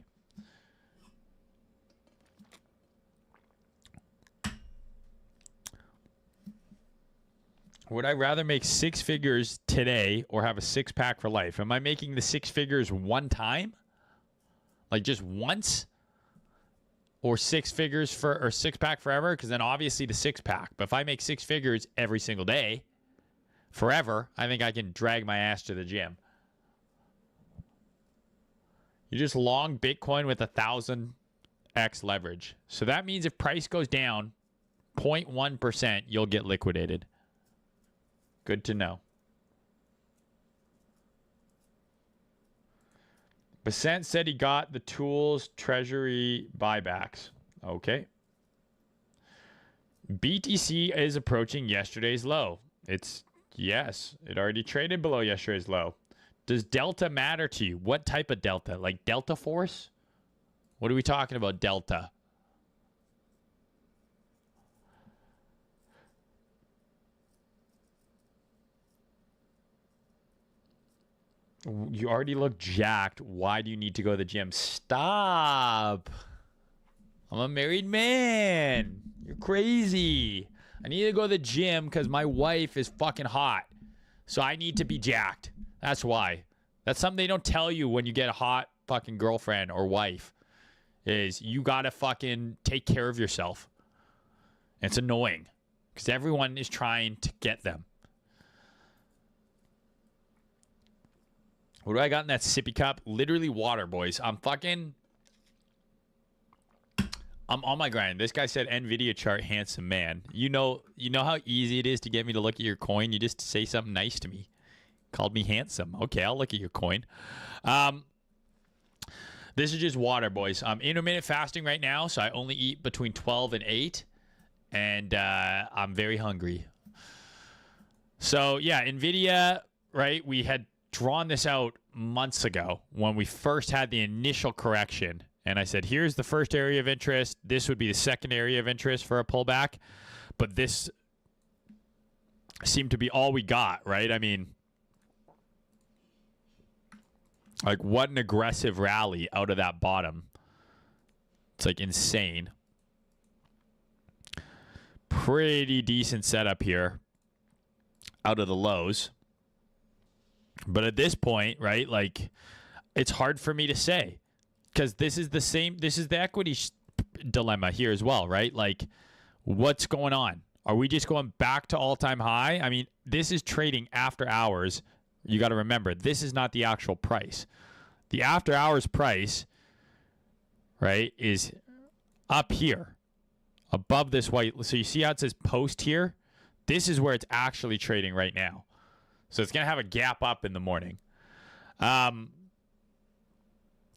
Would I rather make 6 figures today or have a 6-pack for life? Am I making the 6 figures one time? Just once? Or 6 figures or 6-pack forever? Because then obviously the 6-pack. But if I make 6 figures every single day, forever, I think I can drag my ass to the gym. You just long Bitcoin with 1,000x leverage. So that means if price goes down 0.1%, you'll get liquidated. Good to know. Basant said he got the tools treasury buybacks. Okay. BTC is approaching yesterday's low. Yes, it already traded below yesterday's low. Does Delta matter to you? What type of Delta? Like Delta Force? What are we talking about, Delta? You already look jacked. Why do you need to go to the gym? Stop. I'm a married man. You're crazy. I need to go to the gym because my wife is fucking hot. So I need to be jacked. That's why. That's something they don't tell you when you get a hot fucking girlfriend or wife. Is you gotta fucking take care of yourself. It's annoying. Because everyone is trying to get them. What do I got in that sippy cup? Literally water, boys. I'm on my grind. This guy said Nvidia chart, handsome man. You know how easy it is to get me to look at your coin? You just say something nice to me. Called me handsome. Okay, I'll look at your coin. This is just water, boys. I'm intermittent fasting right now, so I only eat between 12 and 8. And I'm very hungry. So, yeah, Nvidia, right? We had drawn this out months ago when we first had the initial correction. And I said, here's the first area of interest. This would be the second area of interest for a pullback. But this seemed to be all we got, right? I mean, like, what an aggressive rally out of that bottom. It's like insane. Pretty decent setup here out of the lows. But at this point, right, like, it's hard for me to say. Because this is the equity dilemma here as well, right? Like, what's going on? Are we just going back to all-time high? I mean, this is trading after hours. You got to remember, this is not the actual price. The after-hours price, right, is up here, above this white. So you see how it says post here? This is where it's actually trading right now. So it's going to have a gap up in the morning.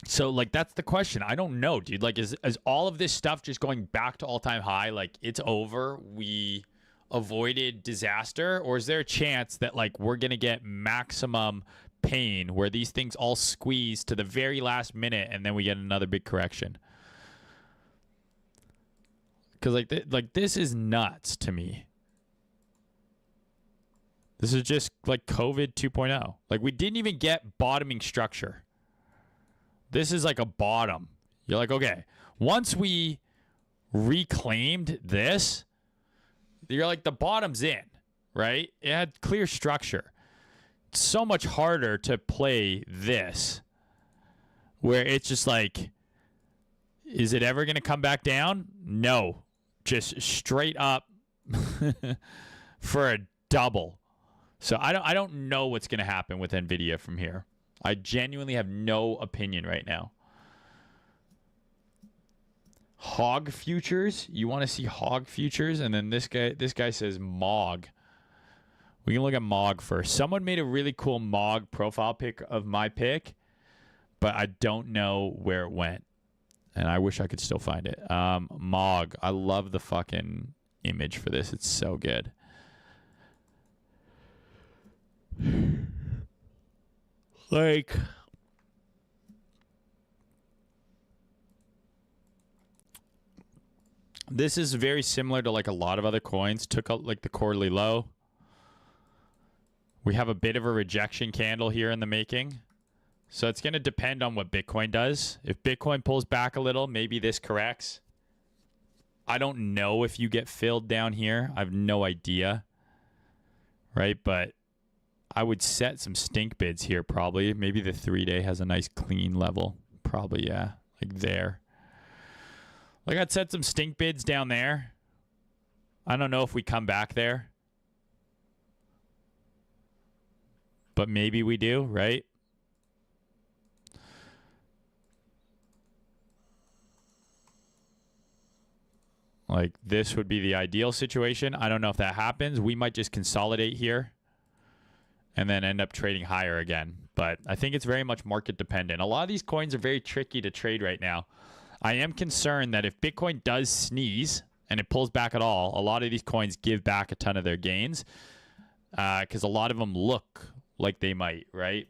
So, like, that's the question. I don't know, dude. Like, is all of this stuff just going back to all-time high? Like, it's over. We avoided disaster? Or is there a chance that, like, we're going to get maximum pain where these things all squeeze to the very last minute and then we get another big correction? Because, like this is nuts to me. This is just, like, COVID 2.0. Like, we didn't even get bottoming structure. This is like a bottom. You're like, okay, once we reclaimed this, you're like, the bottom's in, right? It had clear structure. It's so much harder to play this, where it's just like, is it ever going to come back down? No. Just straight up for a double. So I don't know what's going to happen with Nvidia from here. I genuinely have no opinion right now. Hog futures? You want to see hog futures? And then this guy says MOG. We can look at MOG first. Someone made a really cool MOG profile pic of my pick, but I don't know where it went. And I wish I could still find it. MOG. I love the fucking image for this. It's so good. Like, this is very similar to, like, a lot of other coins. Took out, like, the quarterly low. We have a bit of a rejection candle here in the making. So it's going to depend on what Bitcoin does. If Bitcoin pulls back a little, maybe this corrects. I don't know if you get filled down here. I have no idea. Right? But I would set some stink bids here probably. Maybe the 3-day has a nice clean level. Probably, yeah. Like there. Like, I'd set some stink bids down there. I don't know if we come back there. But maybe we do, right? Like, this would be the ideal situation. I don't know if that happens. We might just consolidate here and then end up trading higher again. But I think it's very much market dependent. A lot of these coins are very tricky to trade right now. I am concerned that if Bitcoin does sneeze and it pulls back at all, a lot of these coins give back a ton of their gains because a lot of them look like they might, right?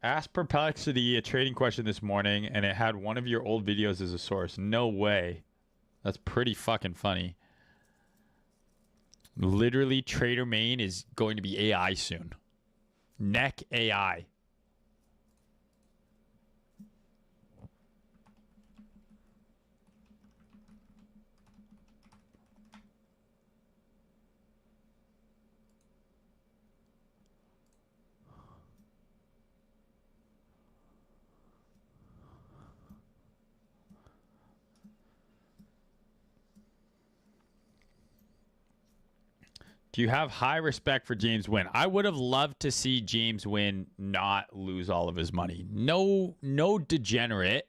Ask Perplexity a trading question this morning, and it had one of your old videos as a source. No way. That's pretty fucking funny. Literally, Trader Main is going to be AI soon. Neck AI. Do you have high respect for James Wynn? I would have loved to see James Wynn not lose all of his money. No degenerate,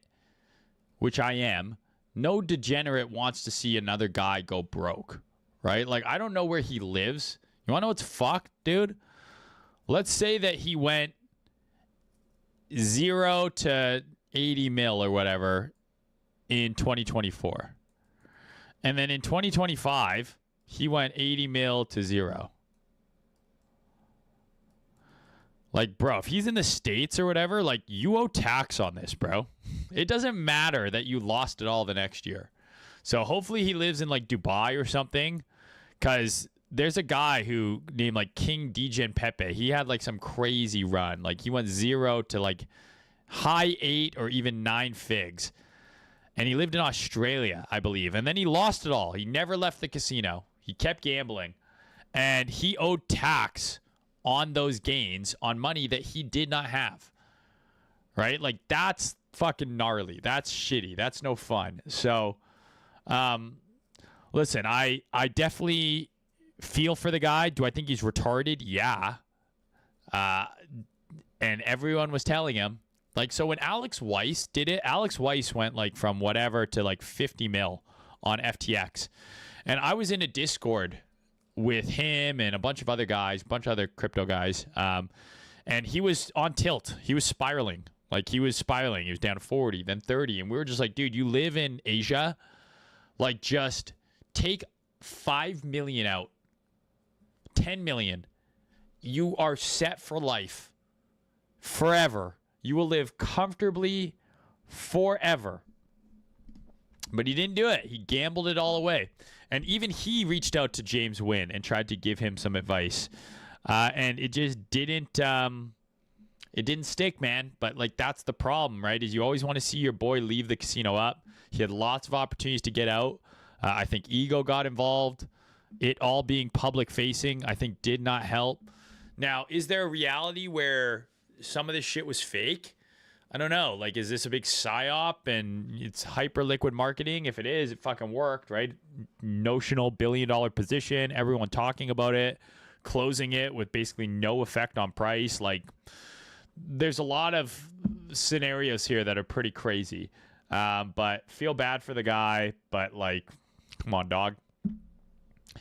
which I am, no degenerate wants to see another guy go broke, right? Like, I don't know where he lives. You want to know what's fucked, dude? Let's say that he went 0 to 80 mil or whatever in 2024. And then in 2025, he went 80 mil to 0. Like, bro, if he's in the States or whatever, like, you owe tax on this, bro. It doesn't matter that you lost it all the next year. So hopefully he lives in, like, Dubai or something, because there's a guy who named, like, King Degen Pepe. He had, like, some crazy run. Like, he went 0 to, like, high 8 or even 9 figs. And he lived in Australia, I believe. And then he lost it all. He never left the casino. He kept gambling, and he owed tax on those gains on money that he did not have, right? Like, that's fucking gnarly. That's shitty. That's no fun. So, listen, I definitely feel for the guy. Do I think he's retarded? Yeah. And everyone was telling him. Like, so when Alex Weiss did it, Alex Weiss went, like, from whatever to, like, 50 mil on FTX. And I was in a Discord with him and a bunch of other guys, a bunch of other crypto guys. And he was on tilt. He was spiraling. Like, he was spiraling. He was down to 40, then 30. And we were just like, dude, you live in Asia. Like, just take 5 million out, 10 million. You are set for life, forever. You will live comfortably forever. But he didn't do it. He gambled it all away. And even he reached out to James Wynn and tried to give him some advice. And it just didn't stick, man. But, like, that's the problem, right? Is you always want to see your boy leave the casino up. He had lots of opportunities to get out. I think ego got involved. It all being public facing, I think, did not help. Now, is there a reality where some of this shit was fake? I don't know. Like, is this a big psyop and it's hyper liquid marketing? If it is, it fucking worked, right? Notional $1 billion position, everyone talking about it, closing it with basically no effect on price. Like, there's a lot of scenarios here that are pretty crazy. But feel bad for the guy. But, like, come on, dog.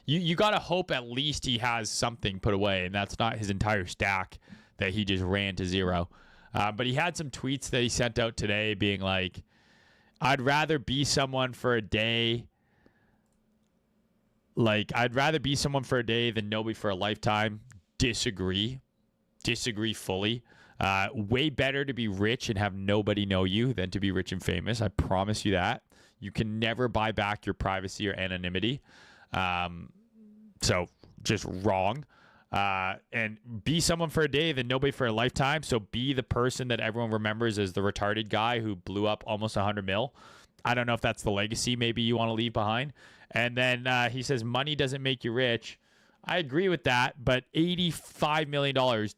You got to hope at least he has something put away, and that's not his entire stack that he just ran to 0. But he had some tweets that he sent out today being like, I'd rather be someone for a day. Like, I'd rather be someone for a day than nobody for a lifetime. Disagree fully. Way better to be rich and have nobody know you than to be rich and famous. I promise you that. You can never buy back your privacy or anonymity. So just wrong. And be someone for a day, then nobody for a lifetime. So be the person that everyone remembers as the retarded guy who blew up almost 100 mil. I don't know if that's the legacy maybe you want to leave behind. And then he says money doesn't make you rich. I agree with that, but $85 million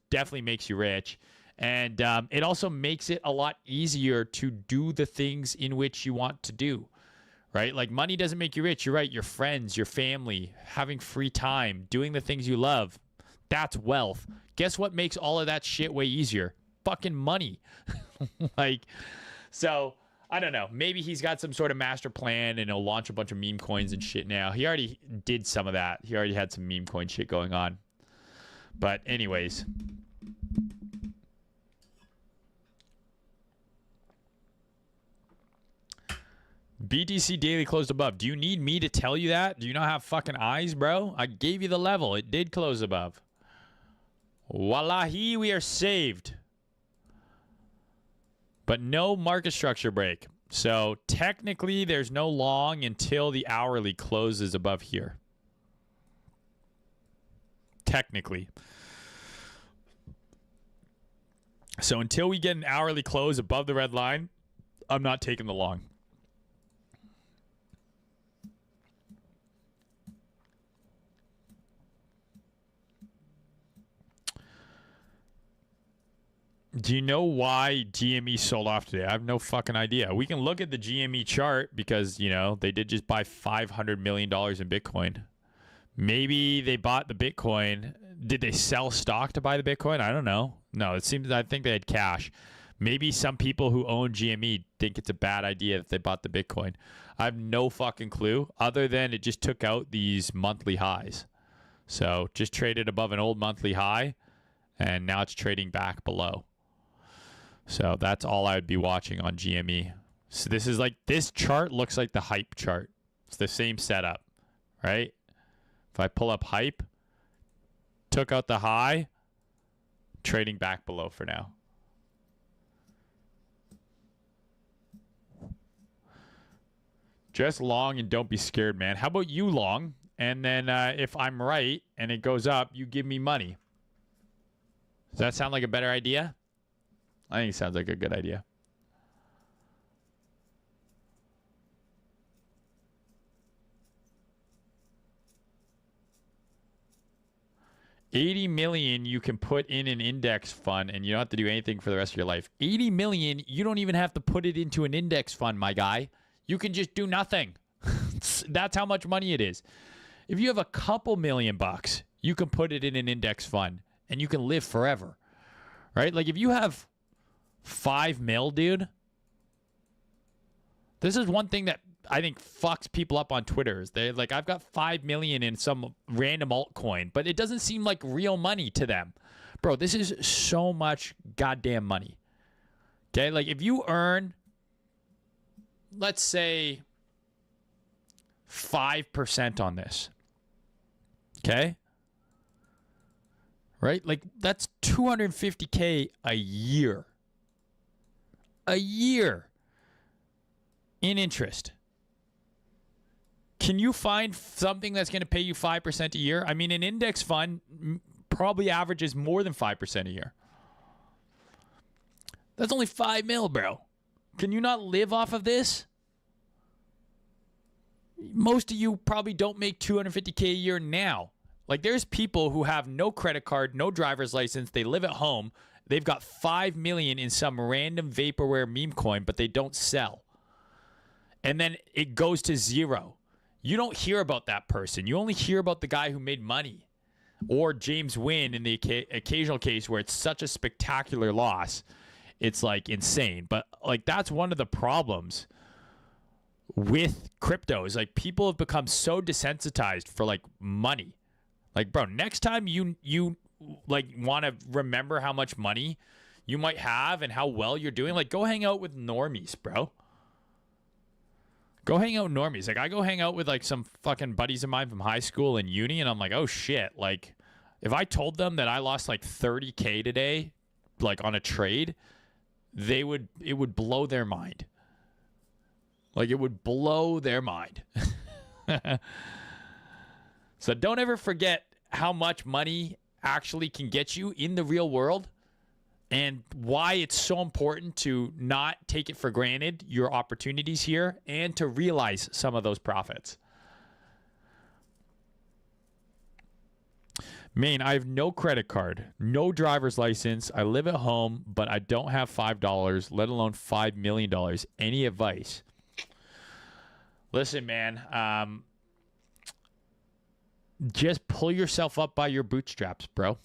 definitely makes you rich. And it also makes it a lot easier to do the things in which you want to do, right? Like money doesn't make you rich. You're right. Your friends, your family, having free time, doing the things you love. That's wealth. Guess what makes all of that shit way easier? Fucking money. Like, so I don't know. Maybe he's got some sort of master plan and he'll launch a bunch of meme coins and shit now. He already did some of that. He already had some meme coin shit going on. But anyways. BTC daily closed above. Do you need me to tell you that? Do you not have fucking eyes, bro? I gave you the level. It did close above. Wallahi, we are saved. But no market structure break. So technically, there's no long until the hourly closes above here. Technically. So until we get an hourly close above the red line, I'm not taking the long. Do you know why GME sold off today? I have no fucking idea. We can look at the GME chart because, you know, they did just buy $500 million in Bitcoin. Maybe they bought the Bitcoin. Did they sell stock to buy the Bitcoin? I don't know. No, it seems, I think they had cash. Maybe some people who own GME think it's a bad idea that they bought the Bitcoin. I have no fucking clue other than it just took out these monthly highs. So just traded above an old monthly high and now it's trading back below. So that's all I would be watching on GME. So this is like, this chart looks like the hype chart. It's the same setup, right? If I pull up hype, took out the high, trading back below for now. Just long and don't be scared, man. How about you long? And then if I'm right and it goes up, you give me money. Does that sound like a better idea? I think it sounds like a good idea. $80 million you can put in an index fund and you don't have to do anything for the rest of your life. $80 million, you don't even have to put it into an index fund, my guy. You can just do nothing. That's how much money it is. If you have a couple million bucks, you can put it in an index fund and you can live forever. Right? Like if you have 5 mil, dude. This is one thing that I think fucks people up on Twitter. Is they like, I've got 5 million in some random altcoin, but it doesn't seem like real money to them. Bro, this is so much goddamn money. Okay? Like if you earn, let's say 5% on this. Okay? Right? Like that's $250K a year. A year in interest. Can you find something that's going to pay you 5% a year? I mean, an index fund probably averages more than 5% a year. That's only 5 mil, bro. Can you not live off of this? Most of you probably don't make $250K a year now. Like there's people who have no credit card, no driver's license. They live at home. They've got 5 million in some random vaporware meme coin, but they don't sell. And then it goes to zero. You don't hear about that person. You only hear about the guy who made money. Or James Wynn in the occasional case where it's such a spectacular loss. It's like insane. But like that's one of the problems with crypto is like people have become so desensitized for like money. Like, bro, next time you like want to remember how much money you might have and how well you're doing, like go hang out with normies, bro. Go hang out with normies. Like I go hang out with like some fucking buddies of mine from high school and uni and I'm like, oh shit. Like if I told them that I lost like 30K today, like on a trade, it would blow their mind. Like it would blow their mind. So don't ever forget how much money actually can get you in the real world and why it's so important to not take it for granted, your opportunities here, and to realize some of those profits. Maine, I have no credit card, no driver's license. I live at home, but I don't have $5, let alone $5 million. Any advice? Listen, man, just pull yourself up by your bootstraps, bro.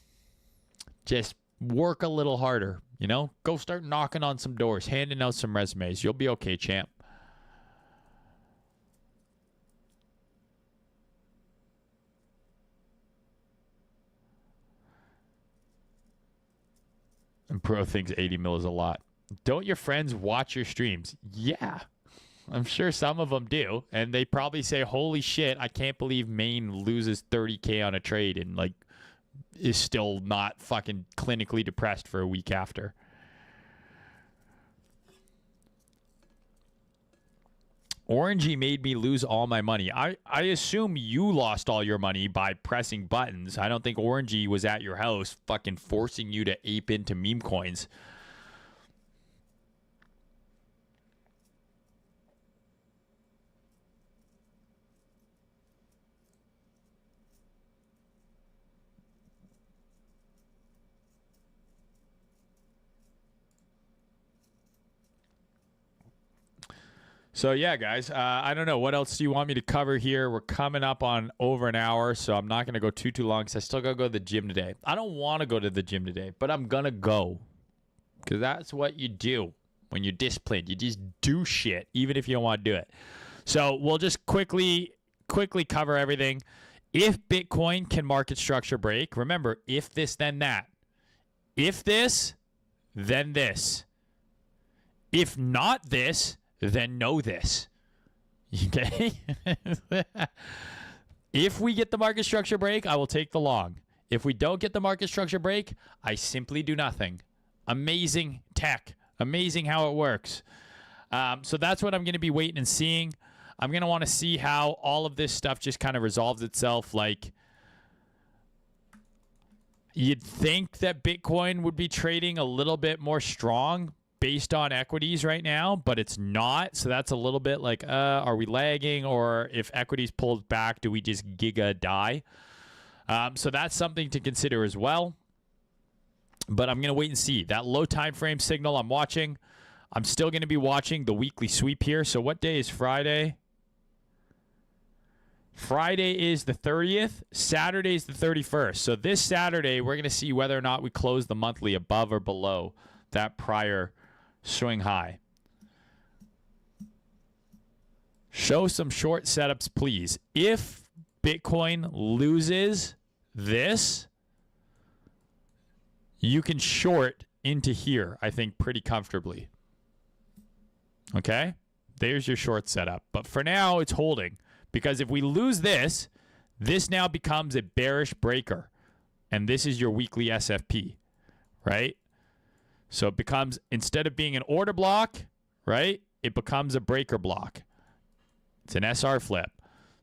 Just work a little harder, you know? Go start knocking on some doors, handing out some resumes. You'll be okay, champ. And Pro thinks 80 mil is a lot. Don't your friends watch your streams? Yeah. I'm sure some of them do. And they probably say, holy shit, I can't believe Maine loses 30K on a trade and, like, is still not fucking clinically depressed for a week after. Orangey made me lose all my money. I assume you lost all your money by pressing buttons. I don't think Orangey was at your house fucking forcing you to ape into meme coins. So, yeah, guys, I don't know. What else do you want me to cover here? We're coming up on over an hour, so I'm not going to go too long because I still got to go to the gym today. I don't want to go to the gym today, but I'm going to go because that's what you do when you're disciplined. You just do shit, even if you don't want to do it. So we'll just quickly cover everything. If Bitcoin can market structure break, remember, if this, then that. If this, then this. If not this, then know this. Okay? If we get the market structure break, I will take the long. If we don't get the market structure break, I simply do nothing. Amazing tech. Amazing how it works. So that's what I'm going to be waiting and seeing. I'm going to want to see how all of this stuff just kind of resolves itself. Like, you'd think that Bitcoin would be trading a little bit more strong based on equities right now, but it's not. So that's a little bit like, are we lagging? Or if equities pulls back, do we just giga die? So that's something to consider as well. But I'm going to wait and see. That low time frame signal I'm watching. I'm still going to be watching the weekly sweep here. So what day is Friday? Friday is the 30th. Saturday is the 31st. So this Saturday, we're going to see whether or not we close the monthly above or below that prior swing high. Show some short setups, please. If Bitcoin loses this, you can short into here, I think, pretty comfortably. Okay? There's your short setup. But for now, it's holding. Because if we lose this, this now becomes a bearish breaker. And this is your weekly SFP, right? So it becomes, instead of being an order block, right, it becomes a breaker block. It's an SR flip.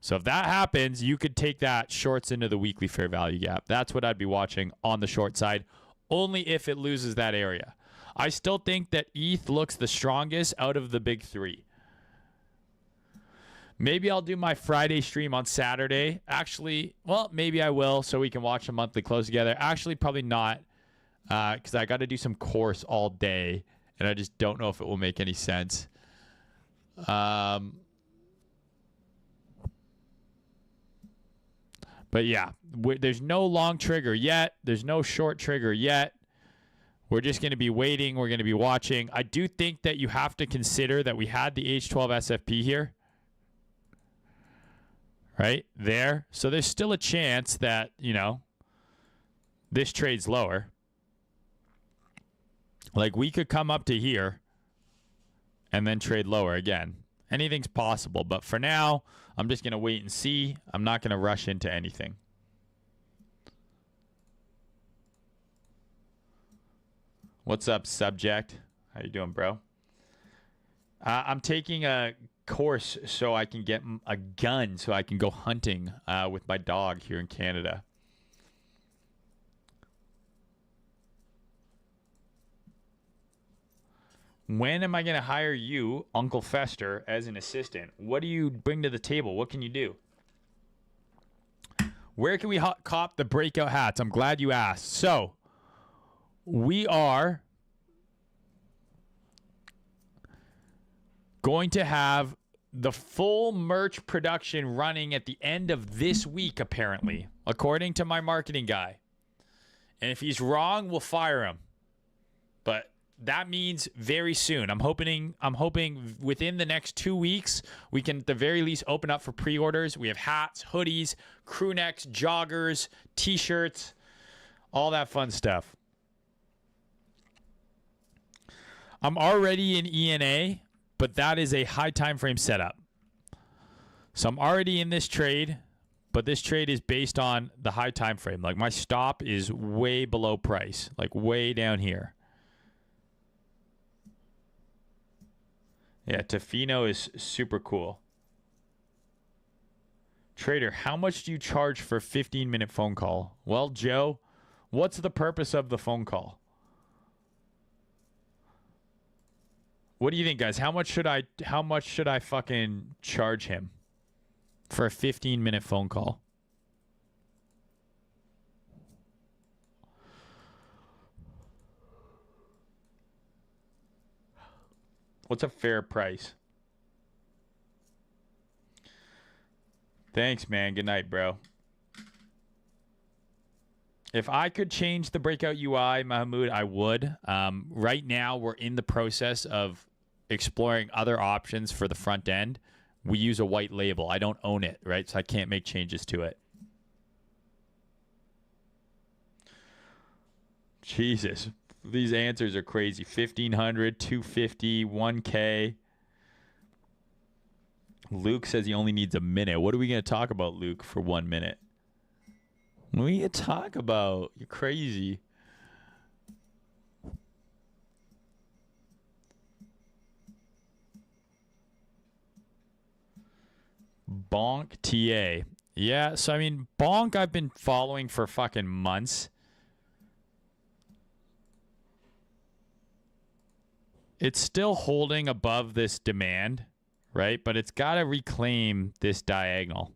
So if that happens, you could take that shorts into the weekly fair value gap. That's what I'd be watching on the short side, only if it loses that area. I still think that ETH looks the strongest out of the big three. Maybe I'll do my Friday stream on Saturday. Actually, well, maybe I will so we can watch a monthly close together. Actually, probably not because I got to do some course all day, and I just don't know if it will make any sense. But yeah, there's no long trigger yet. There's no short trigger yet. We're just going to be waiting. We're going to be watching. I do think that you have to consider that we had the H12 SFP here. Right there. So there's still a chance that, you know, this trades lower. Like we could come up to here and then trade lower again. Anything's possible. But for now, I'm just going to wait and see. I'm not going to rush into anything. What's up, subject? How you doing, bro? I'm taking a course so I can get a gun so I can go hunting with my dog here in Canada. When am I going to hire you, Uncle Fester, as an assistant? What do you bring to the table? What can you do? Where can we cop the breakout hats? I'm glad you asked. So, we are going to have the full merch production running at the end of this week, apparently, according to my marketing guy. And if he's wrong, we'll fire him. But that means very soon. I'm hoping within the next 2 weeks, we can at the very least open up for pre-orders. We have hats, hoodies, crew necks, joggers, t-shirts, all that fun stuff. I'm already in ENA, but that is a high time frame setup. So I'm already in this trade, but this trade is based on the high time frame. Like my stop is way below price, like way down here. Yeah, Tofino is super cool. Trader, how much do you charge for a 15-minute phone call? Well, Joe, what's the purpose of the phone call? What do you think, guys? How much should I fucking charge him for a 15-minute phone call? What's a fair price? Thanks, man. Good night, bro. If I could change the Breakout UI, Mahmoud, I would. Right now, we're in the process of exploring other options for the front end. We use a white label. I don't own it, right? So I can't make changes to it. Jesus. These answers are crazy. 1,500, 250, 1K. Luke says he only needs a minute. What are we going to talk about, Luke, for 1 minute? What are you going to talk about? You're crazy. Bonk TA. Yeah, so I mean, Bonk I've been following for fucking months. It's still holding above this demand, right? But it's got to reclaim this diagonal.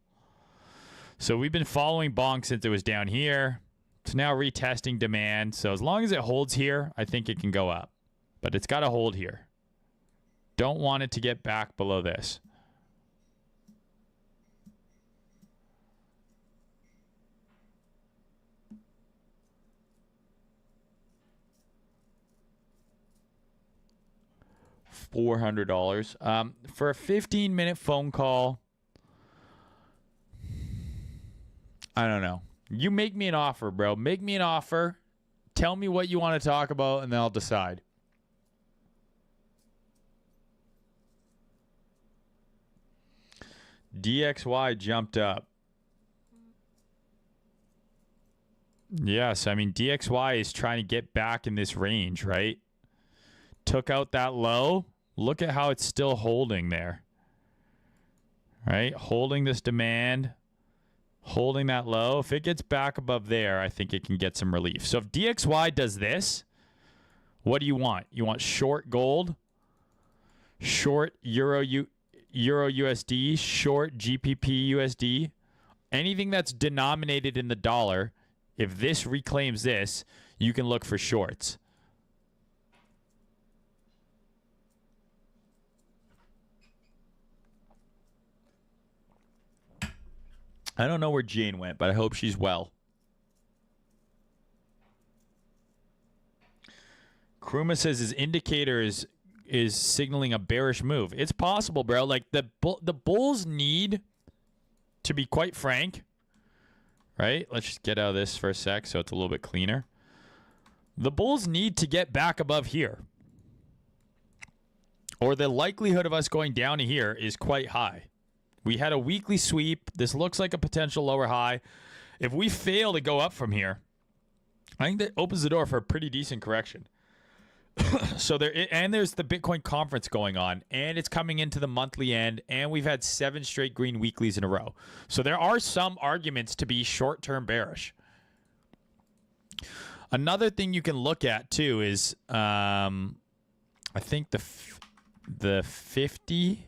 So we've been following Bonk since it was down here. It's now retesting demand. So as long as it holds here, I think it can go up. But it's got to hold here. Don't want it to get back below this. $400 for a 15-minute phone call. I don't know. You make me an offer, bro. Make me an offer. Tell me what you want to talk about, and then I'll decide. DXY jumped up. Yes, I mean, DXY is trying to get back in this range, right? Took out that low. Look at how it's still holding there. Right? Holding this demand. Holding that low. If it gets back above there, I think it can get some relief. So if DXY does this, what do you want? You want short gold, short Euro USD, short GBP USD. Anything that's denominated in the dollar, if this reclaims this, you can look for shorts. I don't know where Jane went, but I hope she's well. Kruma says his indicator is signaling a bearish move. It's possible, bro. Like the bulls need, to be quite frank, right? Let's just get out of this for a sec so it's a little bit cleaner. The bulls need to get back above here, or the likelihood of us going down to here is quite high. We had a weekly sweep. This looks like a potential lower high. If we fail to go up from here, I think that opens the door for a pretty decent correction. So there's the Bitcoin conference going on, and it's coming into the monthly end, and we've had 7 straight green weeklies in a row. So there are some arguments to be short-term bearish. Another thing you can look at too is, I think the 50.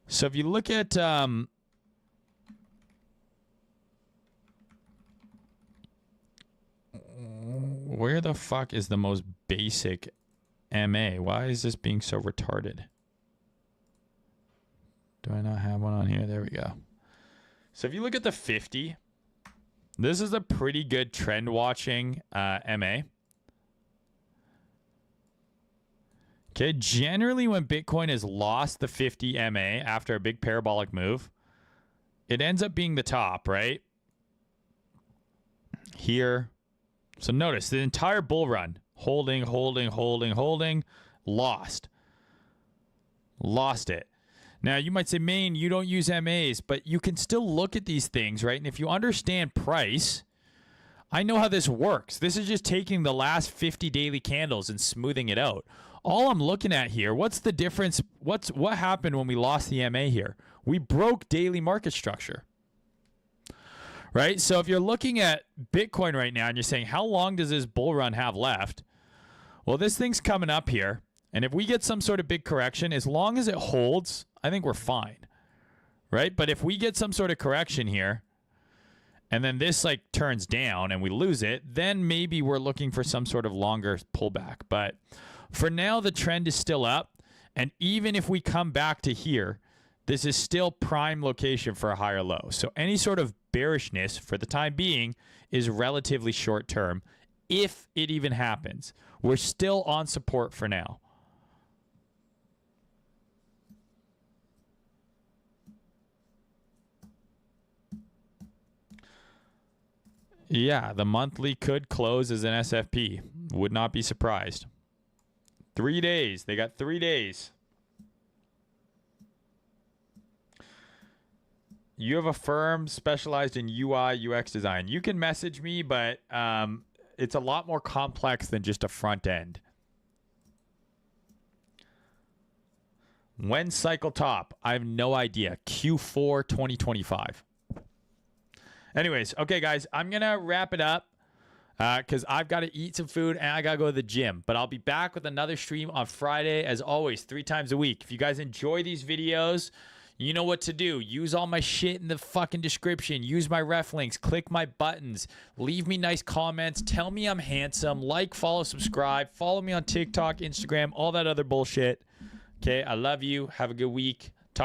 So if you look at where the fuck is the most basic MA? Why is this being so retarded? Do I not have one on here? There we go. So if you look at the 50, this is a pretty good trend watching MA. Okay, generally when Bitcoin has lost the 50 MA after a big parabolic move, it ends up being the top, right? Here. So notice the entire bull run, holding, lost. Lost it. Now, you might say, Maine, you don't use MAs, but you can still look at these things, right? And if you understand price, I know how this works. This is just taking the last 50 daily candles and smoothing it out. All I'm looking at here, what's the difference? What happened when we lost the MA here? We broke daily market structure, right? So if you're looking at Bitcoin right now and you're saying, how long does this bull run have left? Well, this thing's coming up here. And if we get some sort of big correction, as long as it holds, I think we're fine, right? But if we get some sort of correction here, and then this like turns down and we lose it, then maybe we're looking for some sort of longer pullback. But for now, the trend is still up. And even if we come back to here, this is still prime location for a higher low. So any sort of bearishness for the time being is relatively short term, if it even happens. We're still on support for now. Yeah, the monthly could close as an SFP. Would not be surprised. 3 days. They got 3 days. You have a firm specialized in UI, UX design. You can message me, but it's a lot more complex than just a front end. When cycle top? I have no idea. Q4 2025. Anyways, okay, guys, I'm going to wrap it up because I've got to eat some food and I got to go to the gym. But I'll be back with another stream on Friday, as always, 3 times a week. If you guys enjoy these videos, you know what to do. Use all my shit in the fucking description. Use my ref links. Click my buttons. Leave me nice comments. Tell me I'm handsome. Like, follow, subscribe. Follow me on TikTok, Instagram, all that other bullshit. Okay, I love you. Have a good week.